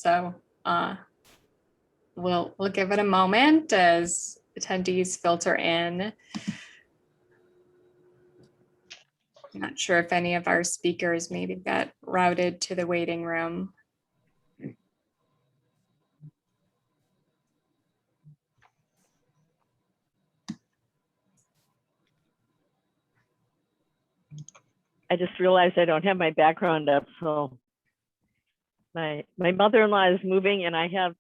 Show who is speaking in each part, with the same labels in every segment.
Speaker 1: So we'll give it a moment as attendees filter in. I'm not sure if any of our speakers maybe got routed to the waiting room.
Speaker 2: I just realized I don't have my background up, so my mother-in-law is moving and I have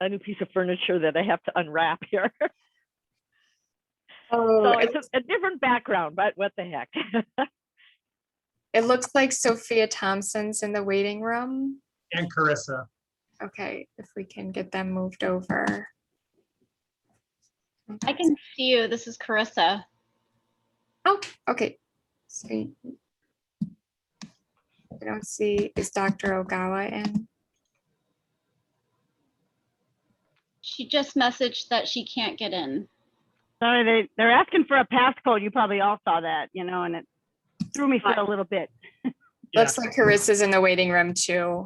Speaker 2: a new piece of furniture that I have to unwrap here.
Speaker 1: Oh,
Speaker 2: So it's a different background, but what the heck.
Speaker 1: it looks like Sophia Thompson's in the waiting room.
Speaker 3: And Carissa.
Speaker 1: Okay, if we can get them moved over.
Speaker 4: I can see you. This is Carissa.
Speaker 1: Oh, okay. Sweet. I don't see, is Dr. Ogawa in?
Speaker 4: She just messaged that she can't get in.
Speaker 5: Sorry, they're asking for a passcode. You probably all saw that, you know, and it threw me for a little bit.
Speaker 1: Looks like Carissa's in the waiting room too.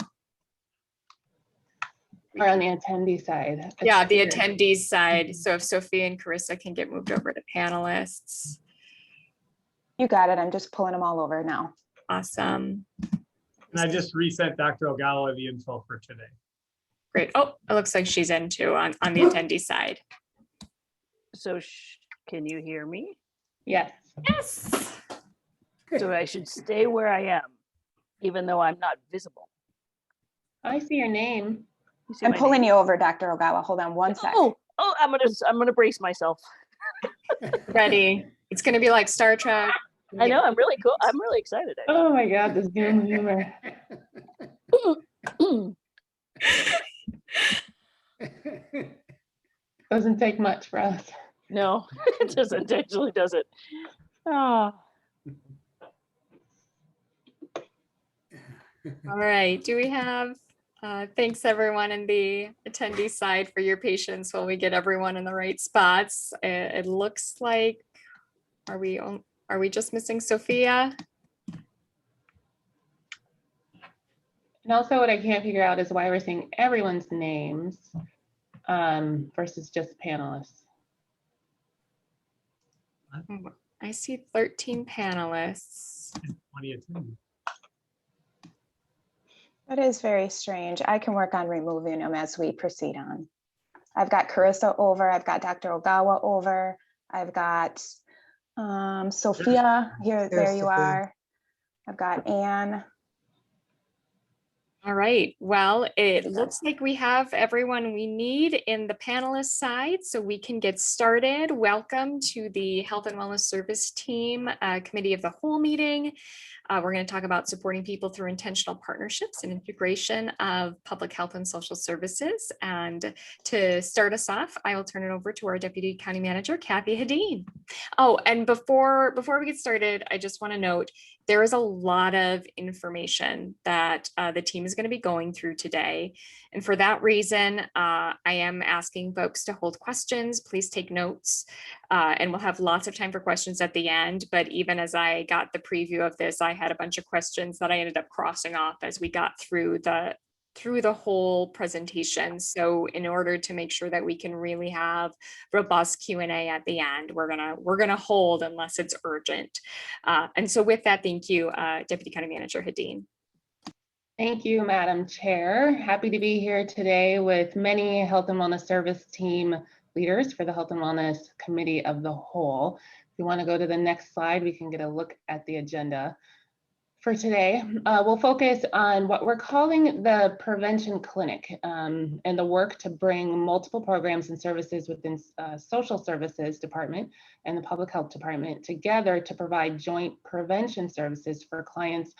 Speaker 6: Or on the attendee side.
Speaker 1: Yeah, the attendees side. So if Sophia and Carissa can get moved over to panelists.
Speaker 7: You got it. I'm just pulling them all over now.
Speaker 1: Awesome.
Speaker 3: And I just resent Dr. Ogawa the info for today.
Speaker 1: Great. Oh, it looks like she's in too on the attendee side.
Speaker 8: So can you hear me?
Speaker 6: Yes.
Speaker 1: Yes.
Speaker 8: So I should stay where I am, even though I'm not visible.
Speaker 6: I see your name.
Speaker 8: You see
Speaker 7: I'm
Speaker 8: my
Speaker 7: pulling
Speaker 8: name?
Speaker 7: you over, Dr. Ogawa. Hold on one sec.
Speaker 8: Oh, I'm gonna brace myself.
Speaker 1: Ready. It's going to be like Star Trek.
Speaker 8: I know, I'm really cool. I'm really excited.
Speaker 6: Oh my God, this Zoom humor. Doesn't take much for us.
Speaker 8: No, it doesn't actually, does it? Oh.
Speaker 1: All right. Do we have, thanks everyone in the attendee side for your patience while we get everyone in the right spots. It looks like, are we just missing Sophia?
Speaker 6: And also what I can't figure out is why we're seeing everyone's names versus just panelists.
Speaker 1: I see 13 panelists.
Speaker 3: 20 attendees.
Speaker 7: That is very strange. I can work on removing them as we proceed on. I've got Carissa over. I've got Dr. Ogawa over. I've got Sophia here. There you
Speaker 9: Sophia.
Speaker 7: are. I've got Anne.
Speaker 1: All right. Well, it looks like we have everyone we need in the panelist side, so we can get started. Welcome to the Health and Wellness Service Team Committee of the Whole meeting. We're going to talk about supporting people through intentional partnerships and integration of public health and social services. And to start us off, I will turn it over to our Deputy County Manager, Kathy Hadeen. Oh, and before we get started, I just want to note, there is a lot of information that the team is going to be going through today. And for that reason, I am asking folks to hold questions. Please take notes, and we'll have lots of time for questions at the end. But even as I got the preview of this, I had a bunch of questions that I ended up crossing off as we got through the whole presentation. So in order to make sure that we can really have robust Q&A at the end, we're gonna hold unless it's urgent. And so with that, thank you, Deputy County Manager Hadeen.
Speaker 6: Thank you, Madam Chair. Happy to be here today with many Health and Wellness Service Team leaders for the Health and Wellness Committee of the Whole. If you want to go to the next slide, we can get a look at the agenda. For today, we'll focus on what we're calling the Prevention Clinic and the work to bring multiple programs and services within Social Services Department and the Public Health Department together to provide joint prevention services for clients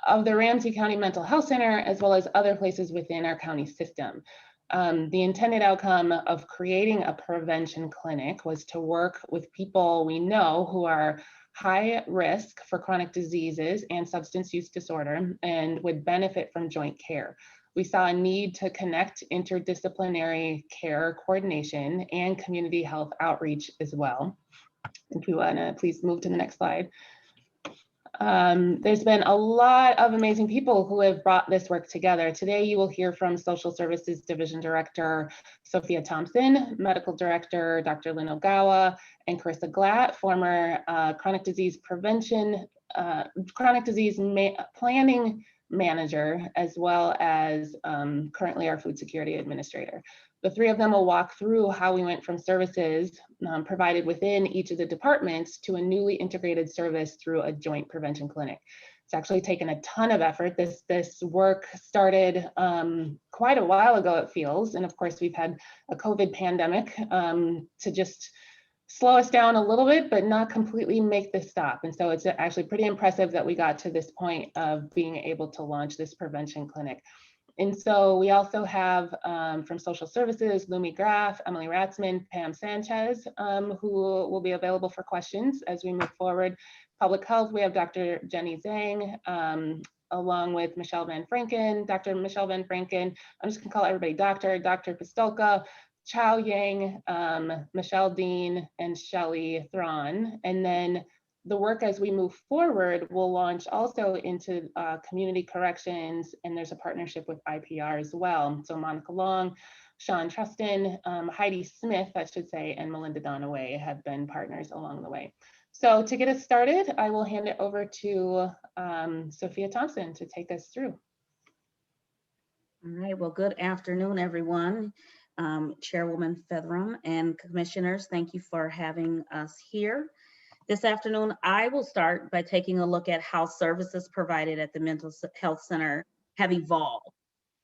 Speaker 6: of the Ramsey County Mental Health Center, as well as other places within our county system. The intended outcome of creating a prevention clinic was to work with people we know who are high risk for chronic diseases and substance use disorder and would benefit from joint care. We saw a need to connect interdisciplinary care coordination and community health outreach as well. If you want to please move to the next slide. There's been a lot of amazing people who have brought this work together. Today, you will hear from Social Services Division Director Sophia Thompson, Medical Director Dr. Lynn Ogawa, and Carissa Glatt, former chronic disease prevention, planning manager, as well as currently our food security administrator. The three of them will walk through how we went from services provided within each of the departments to a newly integrated service through a joint prevention clinic. It's actually taken a ton of effort. This work started quite a while ago, it feels. And of course, we've had a COVID pandemic to just slow us down a little bit, but not completely make this stop. And so it's actually pretty impressive that we got to this point of being able to launch this prevention clinic. And so we also have from social services, Lumi Graf, Emily Ratzman, Pam Sanchez, who will be available for questions as we move forward. Public health, we have Dr. Jenny Zhang, along with Michelle Van Franken, Dr. Michelle Van Franken. I'm just gonna call everybody Dr. Pistolka, Chow Yang, Michelle Dean, and Shelley Thrawn. And then the work as we move forward will launch also into community corrections, and there's a partnership with IPR as well. So Monica Long, Sean Trustin, Heidi Smith, I should say, and Melinda Donaway have been partners along the way. So to get us started, I will hand it over to Sophia Thompson to take us through.
Speaker 9: All right, well, good afternoon, everyone. Chairwoman Featherum and commissioners, thank you for having us here. This afternoon, I will start by taking a look at how services provided at the Mental Health Center have evolved.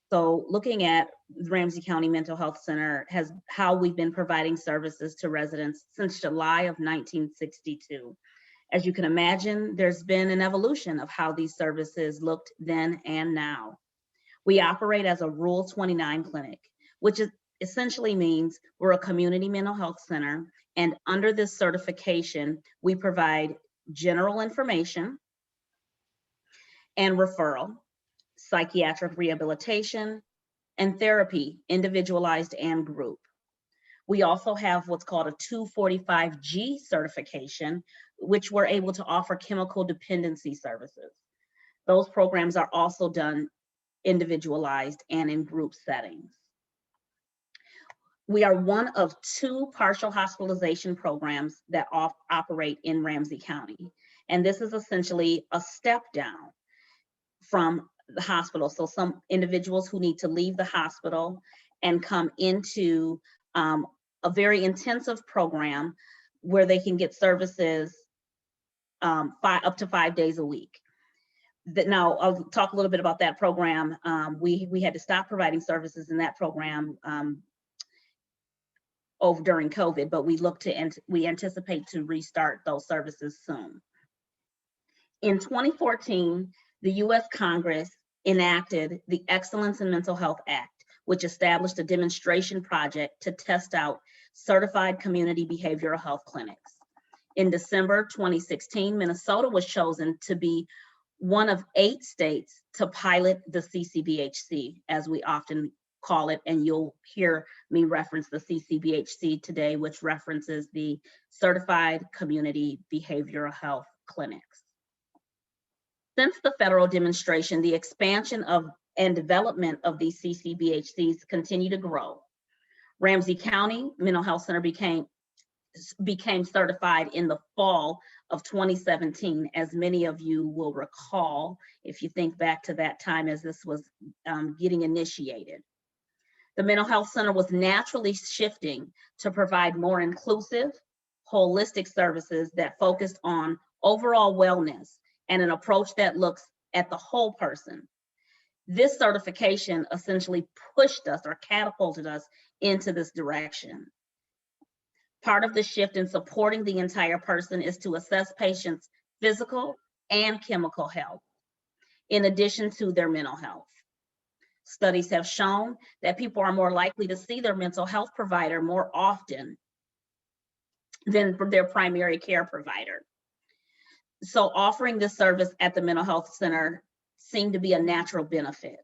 Speaker 9: So looking at the Ramsey County Mental Health Center has how we've been providing services to residents since July of 1962. As you can imagine, there's been an evolution of how these services looked then and now. We operate as a Rule 29 clinic, which essentially means we're a community mental health center. And under this certification, we provide general information and referral, psychiatric rehabilitation, and therapy, individualized and group. We also have what's called a 245G certification, which we're able to offer chemical dependency services. Those programs are also done individualized and in group settings. We are one of 2 partial hospitalization programs that operate in Ramsey County. And this is essentially a step down from the hospital. So some individuals who need to leave the hospital and come into a very intensive program where they can get services up to 5 days a week. Now, I'll talk a little bit about that program. We had to stop providing services in that program over during COVID, but we anticipate to restart those services soon. In 2014, the US Congress enacted the Excellence in Mental Health Act, which established a demonstration project to test out certified community behavioral health clinics. In December 2016, Minnesota was chosen to be one of 8 states to pilot the CCBHC, as we often call it, and you'll hear me reference the CCBHC today, which references the Certified Community Behavioral Health Clinics. Since the federal demonstration, the expansion of and development of these CCBHCs continue to grow. Ramsey County Mental Health Center became certified in the fall of 2017, as many of you will recall, if you think back to that time as this was getting initiated. The mental health center was naturally shifting to provide more inclusive, holistic services that focused on overall wellness and an approach that looks at the whole person. This certification essentially pushed us or catapulted us into this direction. Part of the shift in supporting the entire person is to assess patients' physical and chemical health, in addition to their mental health. Studies have shown that people are more likely to see their mental health provider more often than their primary care provider. So offering this service at the mental health center seemed to be a natural benefit.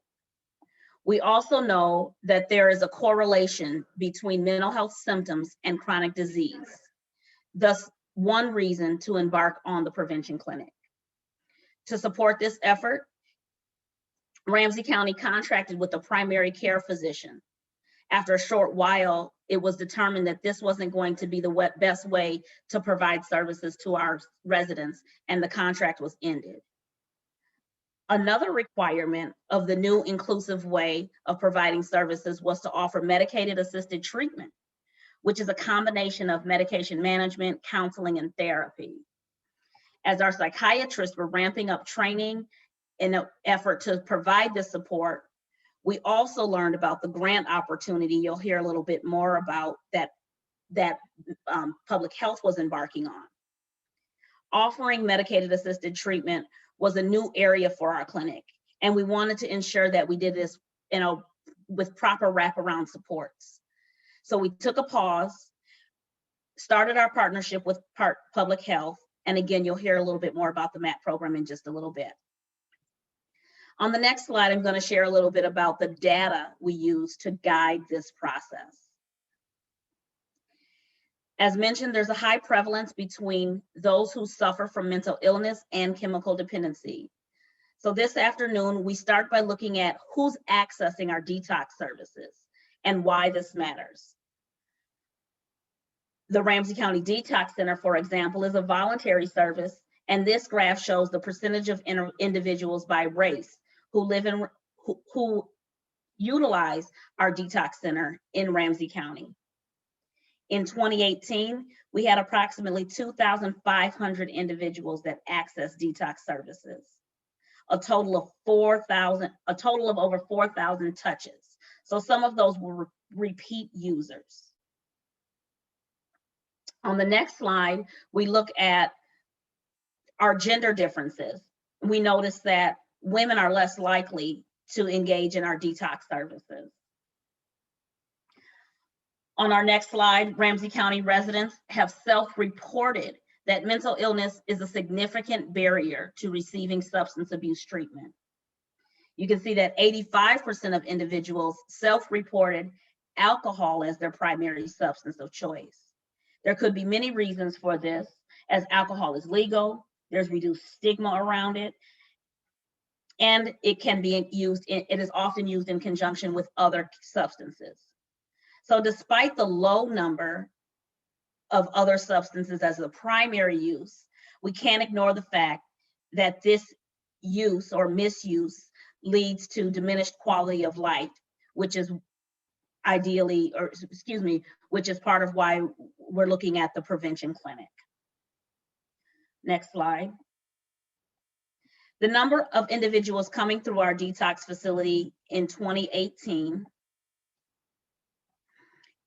Speaker 9: We also know that there is a correlation between mental health symptoms and chronic disease. Thus, one reason to embark on the prevention clinic. To support this effort, Ramsey County contracted with a primary care physician. After a short while, it was determined that this wasn't going to be the best way to provide services to our residents, and the contract was ended. Another requirement of the new inclusive way of providing services was to offer medicated assisted treatment, which is a combination of medication management, counseling, and therapy. As our psychiatrists were ramping up training in an effort to provide this support, we also learned about the grant opportunity you'll hear a little bit more about that public health was embarking on. Offering medicated assisted treatment was a new area for our clinic, and we wanted to ensure that we did this, with proper wraparound supports. So we took a pause, started our partnership with Public Health, and again, you'll hear a little bit more about the MAP program in just a little bit. On the next slide, I'm going to share a little bit about the data we use to guide this process. As mentioned, there's a high prevalence between those who suffer from mental illness and chemical dependency. So this afternoon, we start by looking at who's accessing our detox services and why this matters. The Ramsey County Detox Center, for example, is a voluntary service, and this graph shows the percentage of individuals by race who utilize our detox center in Ramsey County. In 2018, we had approximately 2,500 individuals that access detox services, a total of over 4,000 touches. So some of those were repeat users. On the next slide, we look at our gender differences. We notice that women are less likely to engage in our detox services. On our next slide, Ramsey County residents have self-reported that mental illness is a significant barrier to receiving substance abuse treatment. You can see that 85% of individuals self-reported alcohol as their primary substance of choice. There could be many reasons for this, as alcohol is legal, there's reduced stigma around it, and it is often used in conjunction with other substances. So despite the low number of other substances as a primary use, we can't ignore the fact that this use or misuse leads to diminished quality of life, which is which is part of why we're looking at the prevention clinic. Next slide. The number of individuals coming through our detox facility in 2018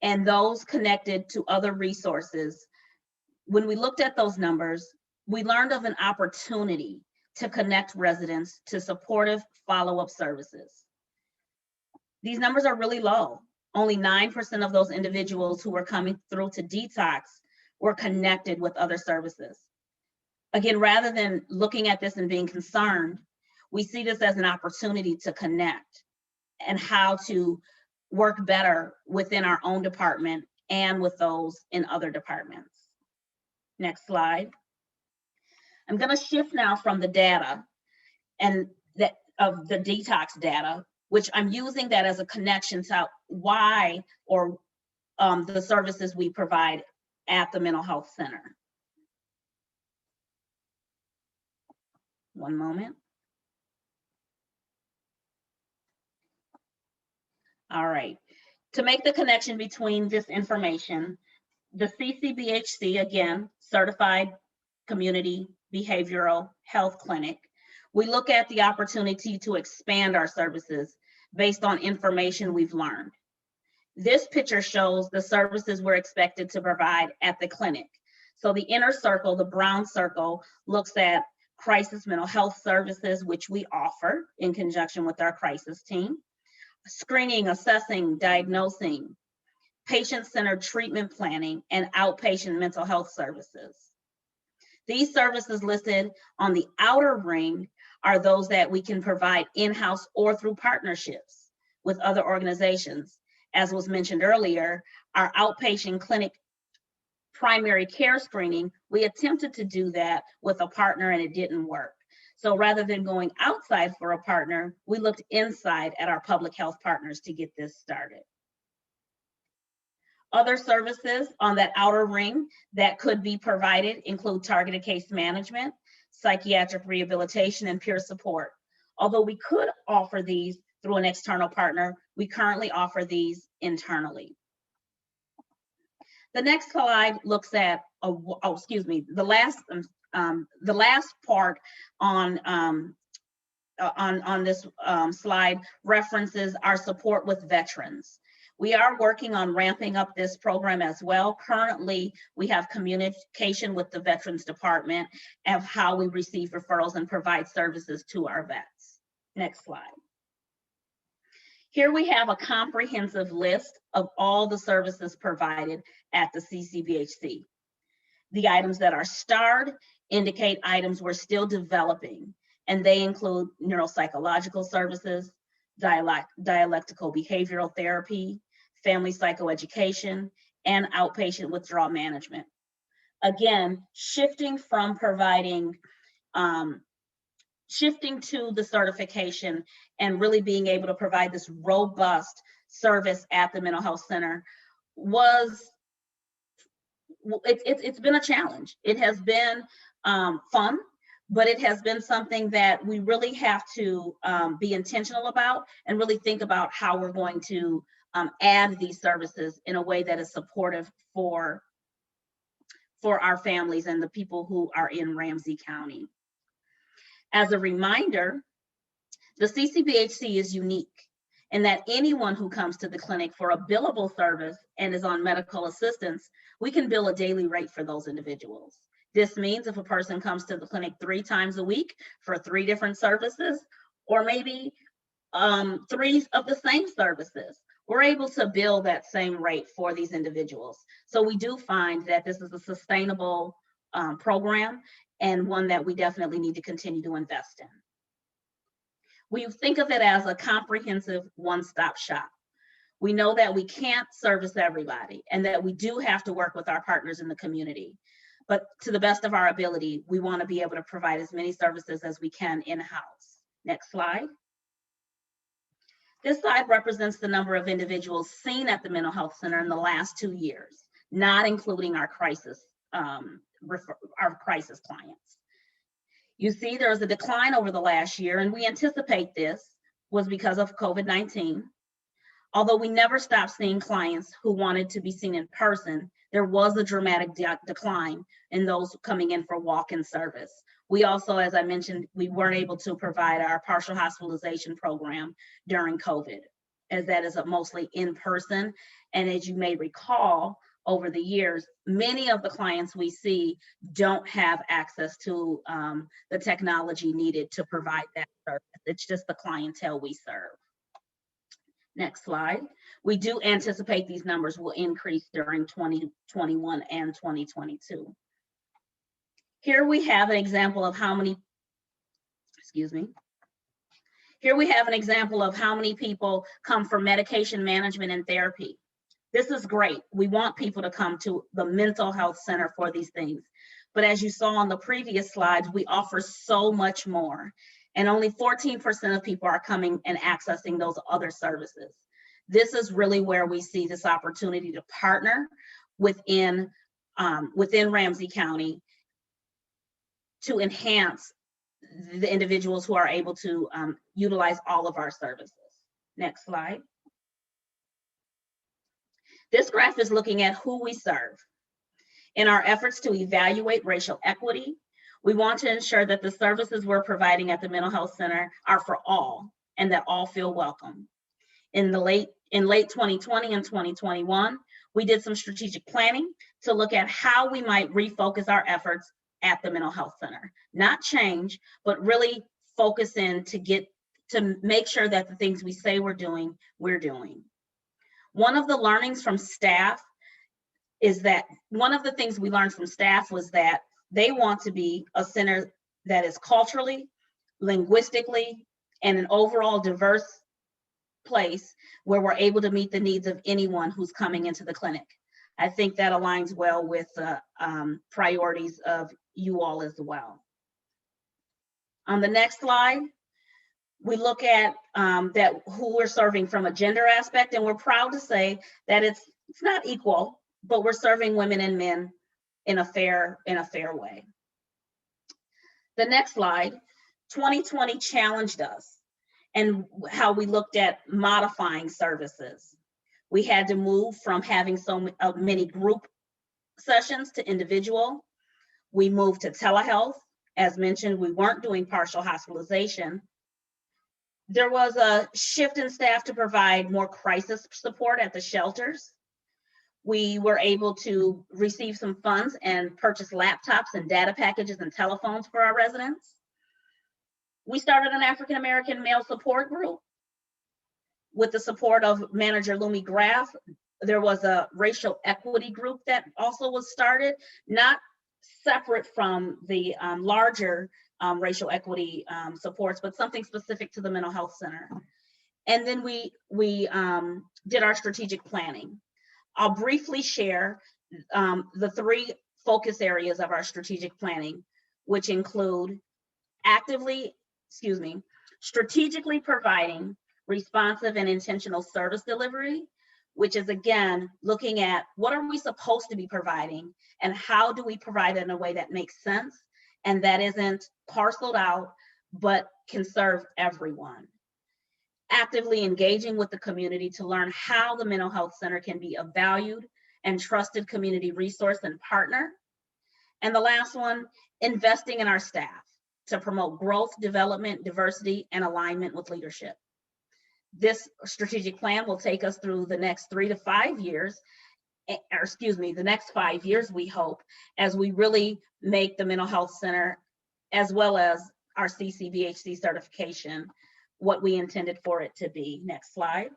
Speaker 9: and those connected to other resources, when we looked at those numbers, we learned of an opportunity to connect residents to supportive follow-up services. These numbers are really low. Only 9% of those individuals who were coming through to detox were connected with other services. Again, rather than looking at this and being concerned, we see this as an opportunity to connect and how to work better within our own department and with those in other departments. Next slide. I'm going to shift now from the data and of the detox data, which I'm using that as a connection to why or the services we provide at the mental health center. One moment. All right, to make the connection between this information, the CCBHC, again, Certified Community Behavioral Health Clinic, we look at the opportunity to expand our services based on information we've learned. This picture shows the services we're expected to provide at the clinic. So the inner circle, the brown circle, looks at crisis mental health services, which we offer in conjunction with our crisis team. Screening, assessing, diagnosing, patient-centered treatment planning, and outpatient mental health services. These services listed on the outer ring are those that we can provide in-house or through partnerships with other organizations. As was mentioned earlier, our outpatient clinic primary care screening, we attempted to do that with a partner and it didn't work. So rather than going outside for a partner, we looked inside at our public health partners to get this started. Other services on that outer ring that could be provided include targeted case management, psychiatric rehabilitation, and peer support. Although we could offer these through an external partner, we currently offer these internally. The next slide looks at, the last part on this slide references our support with veterans. We are working on ramping up this program as well. Currently, we have communication with the Veterans Department of how we receive referrals and provide services to our vets. Next slide. Here we have a comprehensive list of all the services provided at the CCBHC. The items that are starred indicate items we're still developing, and they include neuropsychological services, dialectical behavioral therapy, family psychoeducation, and outpatient withdrawal management. Again, shifting from providing, shifting to the certification and really being able to provide this robust service at the mental health center it's been a challenge. It has been fun, but it has been something that we really have to be intentional about and really think about how we're going to add these services in a way that is supportive for our families and the people who are in Ramsey County. As a reminder, the CCBHC is unique in that anyone who comes to the clinic for a billable service and is on medical assistance, we can bill a daily rate for those individuals. This means if a person comes to the clinic 3 times a week for 3 different services, or maybe 3 of the same services, we're able to bill that same rate for these individuals. So we do find that this is a sustainable program and one that we definitely need to continue to invest in. We think of it as a comprehensive one-stop shop. We know that we can't service everybody and that we do have to work with our partners in the community. But to the best of our ability, we want to be able to provide as many services as we can in-house. Next slide. This slide represents the number of individuals seen at the mental health center in the last 2 years, not including our crisis clients. You see there was a decline over the last year, and we anticipate this was because of COVID-19. Although we never stopped seeing clients who wanted to be seen in person, there was a dramatic decline in those coming in for walk-in service. We also, as I mentioned, we weren't able to provide our partial hospitalization program during COVID, as that is mostly in person. And as you may recall, over the years, many of the clients we see don't have access to the technology needed to provide that service. It's just the clientele we serve. Next slide. We do anticipate these numbers will increase during 2021 and 2022. Here we have an example of how many, Here we have an example of how many people come for medication management and therapy. This is great. We want people to come to the mental health center for these things. But as you saw on the previous slides, we offer so much more. And only 14% of people are coming and accessing those other services. This is really where we see this opportunity to partner within Ramsey County to enhance the individuals who are able to utilize all of our services. Next slide. This graph is looking at who we serve. In our efforts to evaluate racial equity, we want to ensure that the services we're providing at the mental health center are for all and that all feel welcome. In late 2020 and 2021, we did some strategic planning to look at how we might refocus our efforts at the mental health center. Not change, but really focus in to make sure that the things we say we're doing. One of the learnings from staff is that one of the things we learned from staff was that they want to be a center that is culturally, linguistically, and an overall diverse place where we're able to meet the needs of anyone who's coming into the clinic. I think that aligns well with the priorities of you all as well. On the next slide, we look at that who we're serving from a gender aspect, and we're proud to say that it's not equal, but we're serving women and men in a fair way. The next slide, 2020 challenged us and how we looked at modifying services. We had to move from having so many group sessions to individual. We moved to telehealth. As mentioned, we weren't doing partial hospitalization. There was a shift in staff to provide more crisis support at the shelters. We were able to receive some funds and purchase laptops and data packages and telephones for our residents. We started an African American male support group. With the support of manager Lumi Graff, there was a racial equity group that also was started, not separate from the larger racial equity supports, but something specific to the mental health center. And then we did our strategic planning. I'll briefly share the 3 focus areas of our strategic planning, which include strategically providing responsive and intentional service delivery, which is again, looking at what are we supposed to be providing and how do we provide it in a way that makes sense and that isn't parceled out, but can serve everyone. Actively engaging with the community to learn how the mental health center can be a valued and trusted community resource and partner. And the last one, investing in our staff to promote growth, development, diversity, and alignment with leadership. This strategic plan will take us through the next 3 to 5 years, or excuse me, the next 5 years, we hope, as we really make the mental health center, as well as our CCBHC certification, what we intended for it to be. Next slide.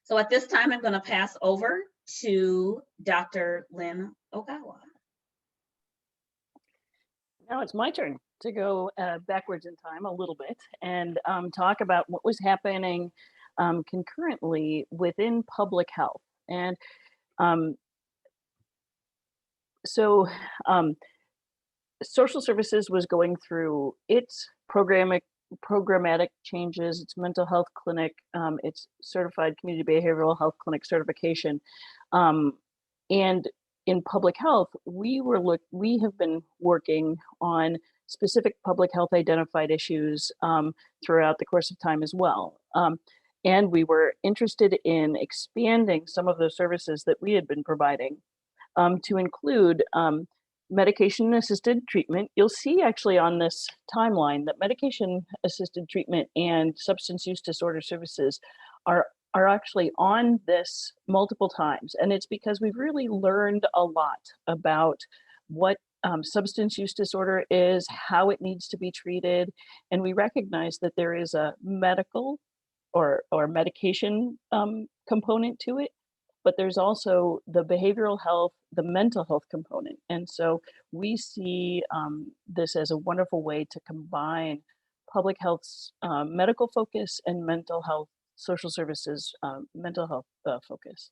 Speaker 9: So at this time, I'm going to pass over to Dr. Lynn Ogawa.
Speaker 8: Now it's my turn to go backwards in time a little bit and talk about what was happening concurrently within public health. And social services was going through its programmatic changes, its mental health clinic, its certified community behavioral health clinic certification. And in public health, we have been working on specific public health identified issues throughout the course of time as well. And we were interested in expanding some of those services that we had been providing to include medication-assisted treatment. You'll see actually on this timeline that medication-assisted treatment and substance use disorder services are actually on this multiple times. And it's because we've really learned a lot about what substance use disorder is, how it needs to be treated. And we recognize that there is a medical or medication component to it, but there's also the behavioral health, the mental health component. And so we see this as a wonderful way to combine public health's medical focus and mental health, social services, mental health focus.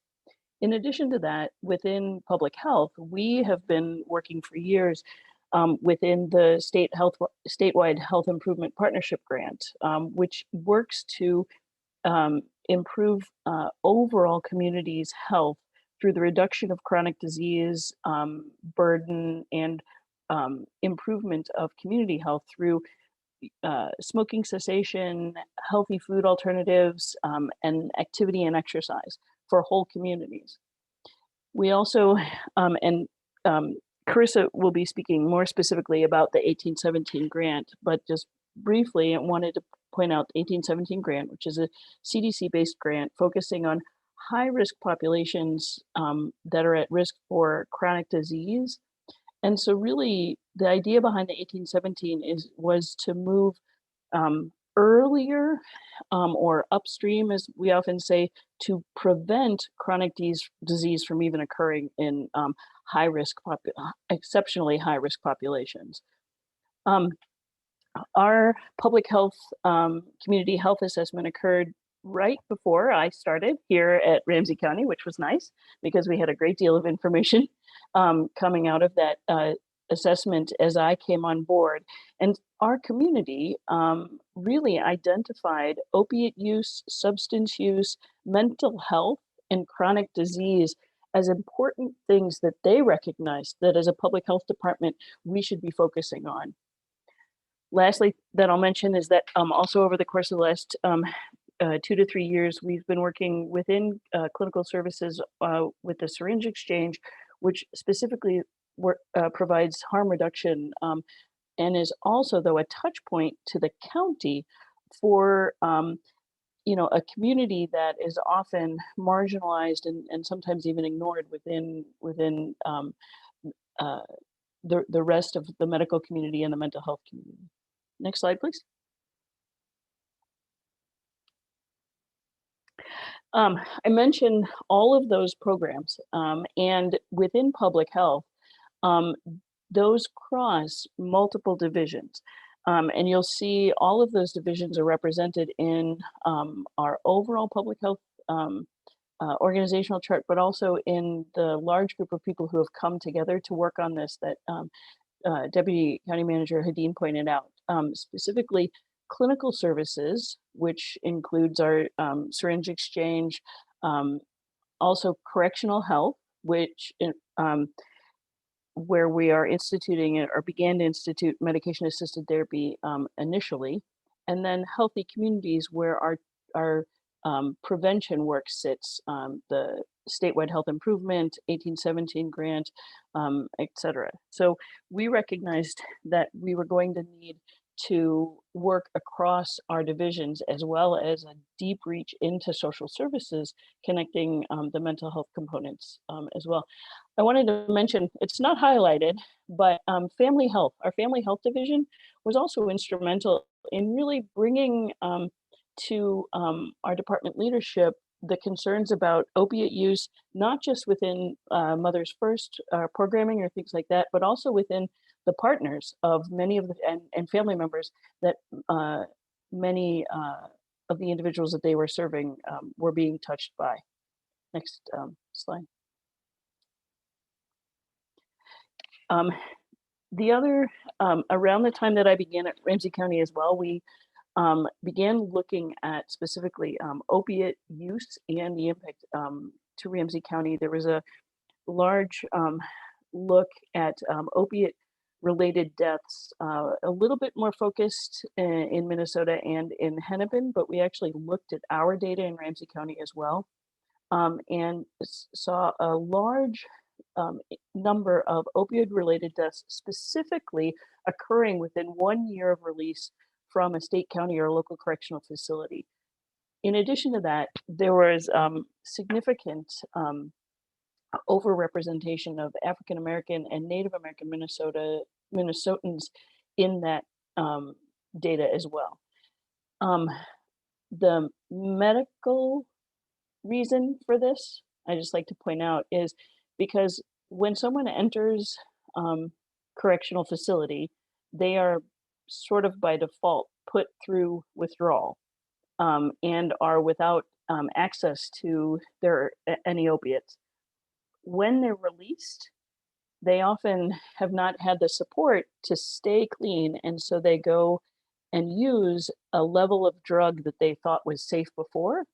Speaker 8: In addition to that, within public health, we have been working for years within the statewide health improvement partnership grant, which works to improve overall communities' health through the reduction of chronic disease burden and improvement of community health through smoking cessation, healthy food alternatives, and activity and exercise for whole communities. We also, and Carissa will be speaking more specifically about the 1817 grant, but just briefly, I wanted to point out the 1817 grant, which is a CDC-based grant focusing on high-risk populations that are at risk for chronic disease. And so really, the idea behind the 1817 was to move earlier or upstream, as we often say, to prevent chronic disease from even occurring in exceptionally high-risk populations. Our public health community health assessment occurred right before I started here at Ramsey County, which was nice because we had a great deal of information coming out of that assessment as I came on board. And our community really identified opiate use, substance use, mental health, and chronic disease as important things that they recognized that as a public health department, we should be focusing on. Lastly, that I'll mention is that also over the course of the last 2 to 3 years, we've been working within clinical services with the syringe exchange, which specifically provides harm reduction and is also, though, a touch point to the county for a community that is often marginalized and sometimes even ignored within the rest of the medical community and the mental health community. Next slide, please. I mentioned all of those programs, and within public health, those cross multiple divisions. And you'll see all of those divisions are represented in our overall public health organizational chart, but also in the large group of people who have come together to work on this that Deputy County Manager Hadeen pointed out. Specifically, clinical services, which includes our syringe exchange, also correctional health, which where we are instituting or began to institute medication-assisted therapy initially, and then healthy communities where our prevention work sits, the statewide health improvement, 1817 grant, et cetera. So we recognized that we were going to need to work across our divisions as well as a deep reach into social services, connecting the mental health components as well. I wanted to mention, it's not highlighted, but family health, our family health division was also instrumental in really bringing to our department leadership the concerns about opiate use, not just within Mothers First programming or things like that, but also within the partners of many of the and family members that many of the individuals that they were serving were being touched by. Next slide. The other, around the time that I began at Ramsey County as well, we began looking at specifically opiate use and the impact to Ramsey County. There was a large look at opiate related deaths, a little bit more focused in Minnesota and in Hennepin, but we actually looked at our data in Ramsey County as well, and saw a large number of opioid related deaths specifically occurring within 1 year of release from a state, county, or local correctional facility. In addition to that, there was significant overrepresentation of African American and Native American Minnesotans in that data as well. The medical reason for this, I just like to point out, is because when someone enters correctional facility, they are sort of by default put through withdrawal and are without access to any opiates. When they're released, they often have not had the support to stay clean, and so they go and use a level of drug that they thought was safe before,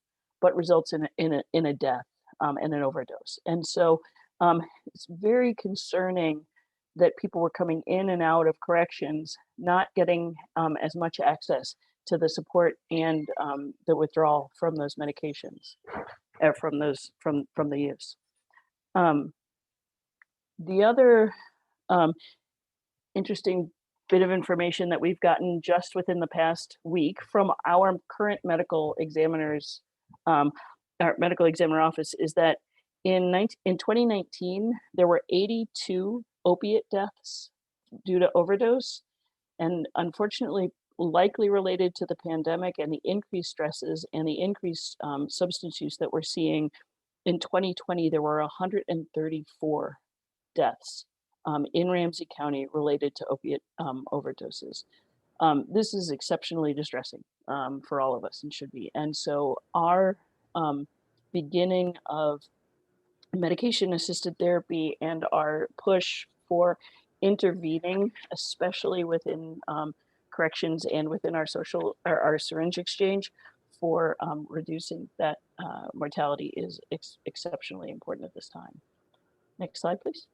Speaker 8: but results in a death and an overdose. And so it's very concerning that people were coming in and out of corrections, not getting as much access to the support and the withdrawal from those medications, from the use. The other interesting bit of information that we've gotten just within the past week from our current medical examiners, our medical examiner office, is that in 2019, there were 82 opiate deaths due to overdose, and unfortunately, likely related to the pandemic and the increased stresses and the increased substance use that we're seeing. In 2020, there were 134 deaths in Ramsey County related to opiate overdoses. This is exceptionally distressing for all of us and should be. And so our beginning of medication-assisted therapy and our push for intervening, especially within corrections and within our our syringe exchange for reducing that mortality is exceptionally important at this time. Next slide, please.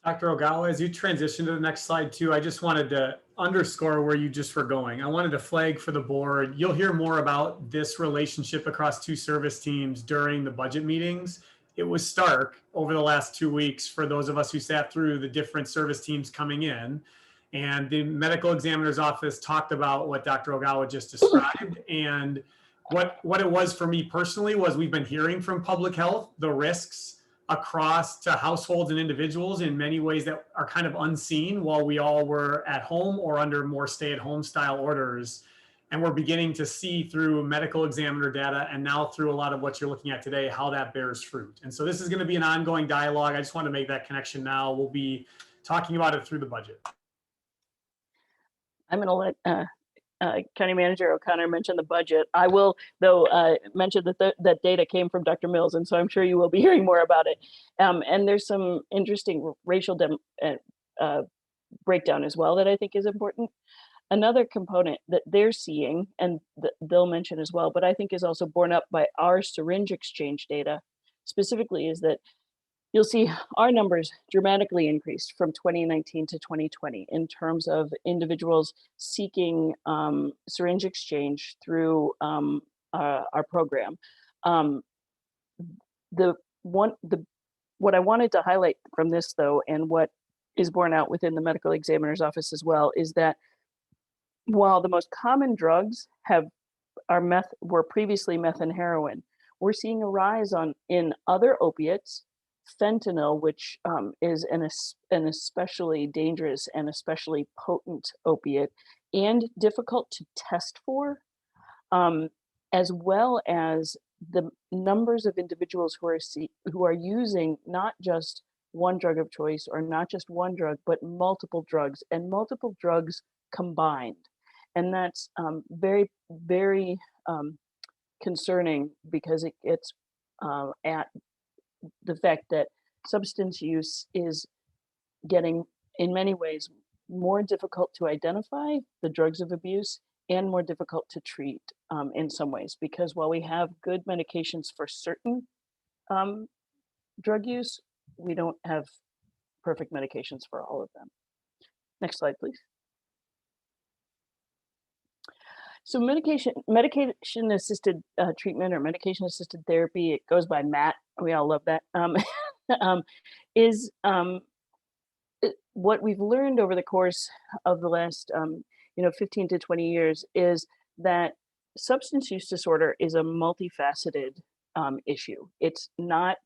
Speaker 3: Dr. Ogawa, as you transition to the next slide too, I just wanted to underscore where you just were going. I wanted to flag for the board. You'll hear more about this relationship across two service teams during the budget meetings. It was stark over the last 2 weeks for those of us who sat through the different service teams coming in. And the medical examiner's office talked about what Dr. Ogawa just described. And what it was for me personally was we've been hearing from public health the risks across to households and individuals in many ways that are kind of unseen while we all were at home or under more stay-at-home style orders. And we're beginning to see through medical examiner data and now through a lot of what you're looking at today, how that bears fruit. And so this is going to be an ongoing dialogue. I just want to make that connection now. We'll be talking about it through the budget.
Speaker 8: I'm going to let County Manager O'Connor mention the budget. I will, though, mention that that data came from Dr. Mills, and so I'm sure you will be hearing more about it. And there's some interesting racial breakdown as well that I think is important. Another component that they're seeing, and they'll mention as well, but I think is also borne up by our syringe exchange data specifically, is that you'll see our numbers dramatically increased from 2019 to 2020 in terms of individuals seeking syringe exchange through our program. What I wanted to highlight from this, though, and what is borne out within the medical examiner's office as well, is that while the most common drugs were previously meth and heroin, we're seeing a rise in other opiates. Fentanyl, which is an especially dangerous and especially potent opiate and difficult to test for, as well as the numbers of individuals who are using not just one drug of choice or not just one drug, but multiple drugs and multiple drugs combined. And that's very, very concerning, because it gets at the fact that substance use is getting, in many ways, more difficult to identify, the drugs of abuse, and more difficult to treat in some ways, because while we have good medications for certain drug use, we don't have perfect medications for all of them. Next slide, please. So medication-assisted treatment or medication-assisted therapy, it goes by MAT. We all love that. Is what we've learned over the course of the last 15 to 20 years is that substance use disorder is a multifaceted issue. It's not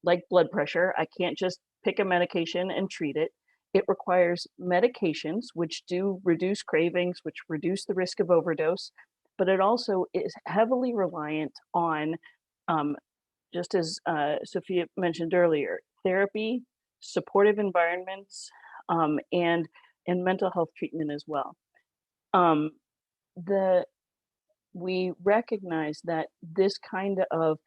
Speaker 8: like blood pressure. I can't just pick a medication and treat it. It requires medications which do reduce cravings, which reduce the risk of overdose, but it also is heavily reliant on, just as Sophia mentioned earlier, therapy, supportive environments, and mental health treatment as well. We recognize that this kind of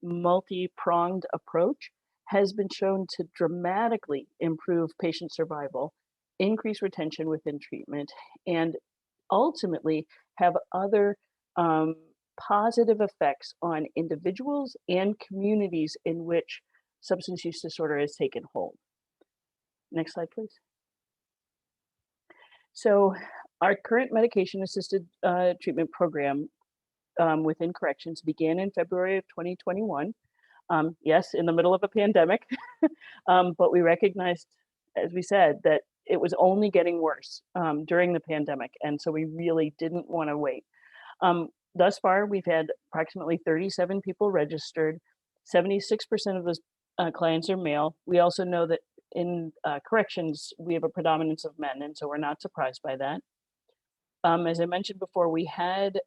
Speaker 8: multi-pronged approach has been shown to dramatically improve patient survival, increase retention within treatment, and ultimately have other positive effects on individuals and communities in which substance use disorder has taken hold. Next slide, please. So our current medication-assisted treatment program within corrections began in February of 2021. Yes, in the middle of a pandemic, but we recognized, as we said, that it was only getting worse during the pandemic, and so we really didn't want to wait. Thus far, we've had approximately 37 people registered. 76% of those clients are male. We also know that in corrections, we have a predominance of men, and so we're not surprised by that. As I mentioned before, we had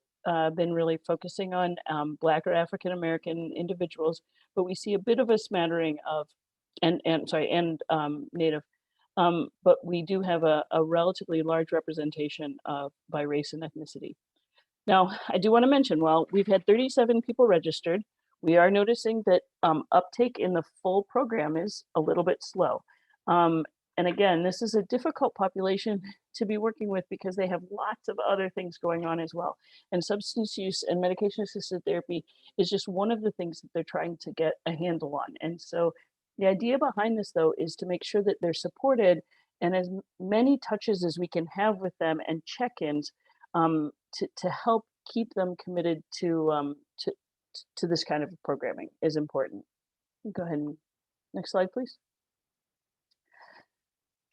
Speaker 8: been really focusing on Black or African American individuals, but we see a bit of a smattering of, and Native, but we do have a relatively large representation by race and ethnicity. Now, I do want to mention, while we've had 37 people registered, we are noticing that uptake in the full program is a little bit slow. And And again, this is a difficult population to be working with because they have lots of other things going on as well. And substance use and medication assisted therapy is just one of the things that they're trying to get a handle on. And so the idea behind this, though, is to make sure that they're supported and as many touches as we can have with them and check-ins to help keep them committed to this kind of programming is important. Go ahead and next slide, please.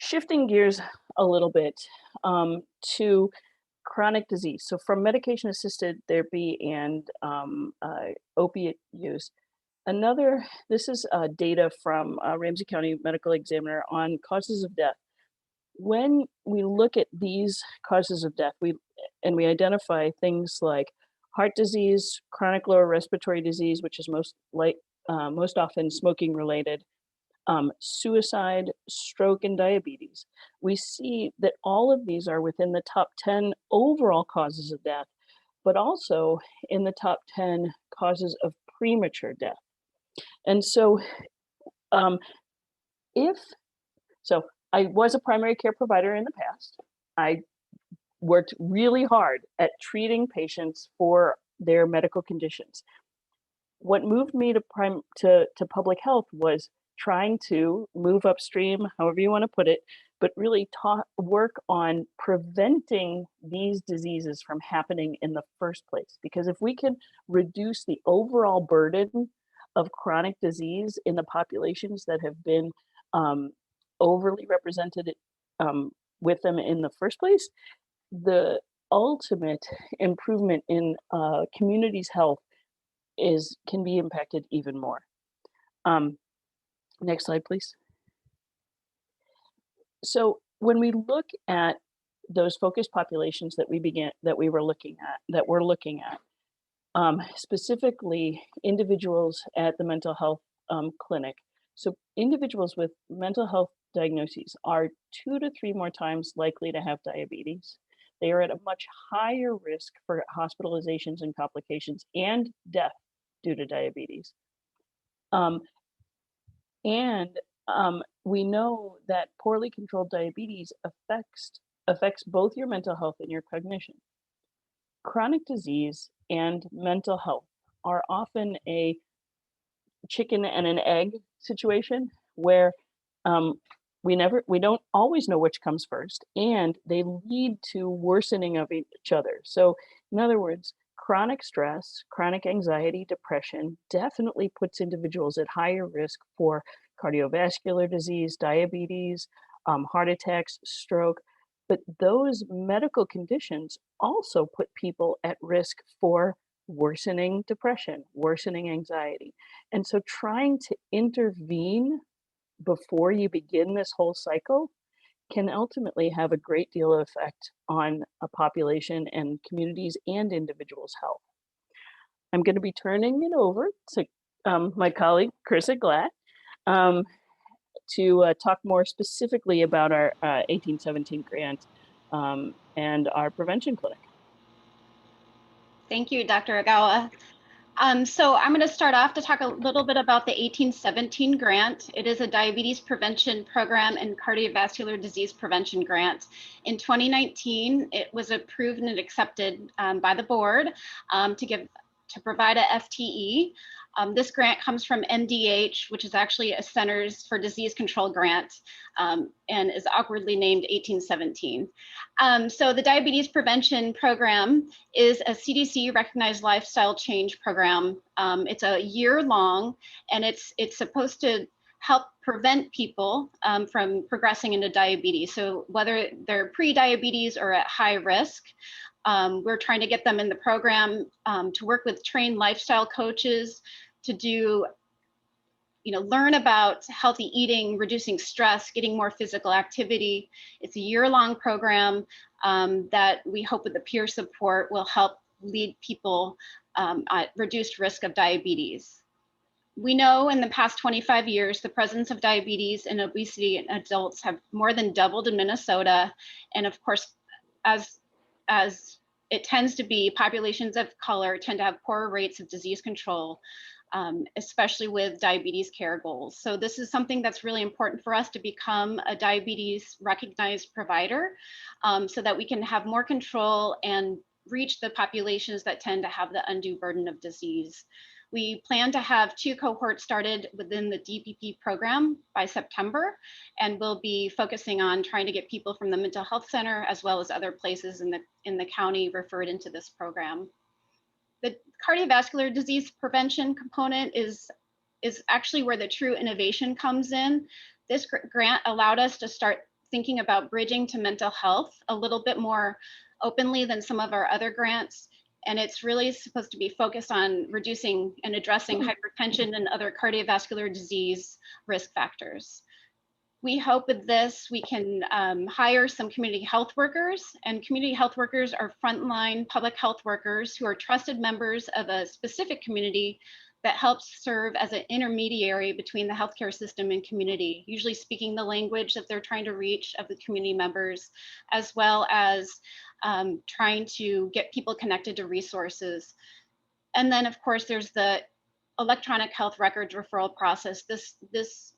Speaker 8: Shifting gears a little bit to chronic disease. So from medication assisted therapy and opiate use. This is data from Ramsey County Medical Examiner on causes of death. When we look at these causes of death, we identify things like heart disease, chronic lower respiratory disease, which is most often smoking related, suicide, stroke, and diabetes. We see that all of these are within the top 10 overall causes of death, but also in the top 10 causes of premature death. And so I was a primary care provider in the past. I worked really hard at treating patients for their medical conditions. What moved me to public health was trying to move upstream, however you want to put it, but really work on preventing these diseases from happening in the first place. Because if we can reduce the overall burden of chronic disease in the populations that have been overly represented with them in the first place, the ultimate improvement in communities' health can be impacted even more. Next slide, please. So when we look at those focused populations that we're looking at, specifically individuals at the mental health clinic. So individuals with mental health diagnoses are 2 to 3 more times likely to have diabetes. They are at a much higher risk for hospitalizations and complications and death due to diabetes. We know that poorly controlled diabetes affects both your mental health and your cognition. Chronic disease and mental health are often a chicken and an egg situation where we don't always know which comes first, and they lead to worsening of each other. So in other words, chronic stress, chronic anxiety, depression definitely puts individuals at higher risk for cardiovascular disease, diabetes, heart attacks, stroke. But those medical conditions also put people at risk for worsening depression, worsening anxiety. And so trying to intervene before you begin this whole cycle can ultimately have a great deal of effect on a population and communities and individuals' health. I'm going to be turning it over to my colleague, Carissa Glatt, to talk more specifically about our 1817 grant and our prevention clinic.
Speaker 4: Thank you, Dr. Ogawa. So I'm going to start off to talk a little bit about the 1817 grant. It is a diabetes prevention program and cardiovascular disease prevention grant. In 2019, it was approved and accepted by the board to provide a FTE. This grant comes from MDH, which is actually a Centers for Disease Control grant, and is awkwardly named 1817. So the diabetes prevention program is a CDC recognized lifestyle change program. It's a year long, and it's supposed to help prevent people from progressing into diabetes. So whether they're pre-diabetes or at high risk, we're trying to get them in the program to work with trained lifestyle coaches to learn about healthy eating, reducing stress, getting more physical activity. It's a year-long program that we hope with the peer support will help lead people at reduced risk of diabetes. We know in the past 25 years, the presence of diabetes and obesity in adults have more than doubled in Minnesota. And of course, as it tends to be, populations of color tend to have poorer rates of disease control. especially with diabetes care goals. So this is something that's really important for us to become a diabetes recognized provider, so that we can have more control and reach the populations that tend to have the undue burden of disease. We plan to have 2 cohorts started within the DPP program by September, and we'll be focusing on trying to get people from the mental health center as well as other places in the county referred into this program. The cardiovascular disease prevention component is actually where the true innovation comes in. This grant allowed us to start thinking about bridging to mental health a little bit more openly than some of our other grants. And it's really supposed to be focused on reducing and addressing hypertension and other cardiovascular disease risk factors. We hope with this, we can hire some community health workers, and community health workers are frontline public health workers who are trusted members of a specific community that helps serve as an intermediary between the healthcare system and community, usually speaking the language that they're trying to reach of the community members, as well as trying to get people connected to resources. And then of course, there's the electronic health records referral process. This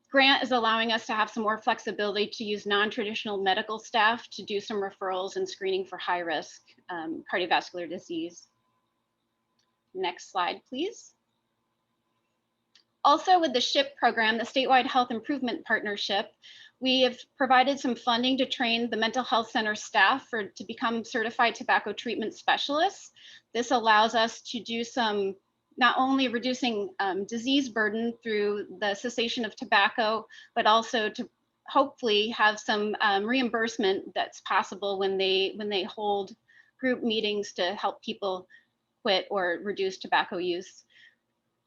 Speaker 4: grant is allowing us to have some more flexibility to use non-traditional medical staff to do some referrals and screening for high risk cardiovascular disease. Next slide, please. Also with the SHIP program, the Statewide Health Improvement Partnership, we have provided some funding to train the mental health center staff to become certified tobacco treatment specialists. This allows us to do some, not only reducing disease burden through the cessation of tobacco, but also to hopefully have some reimbursement that's possible when they hold group meetings to help people quit or reduce tobacco use.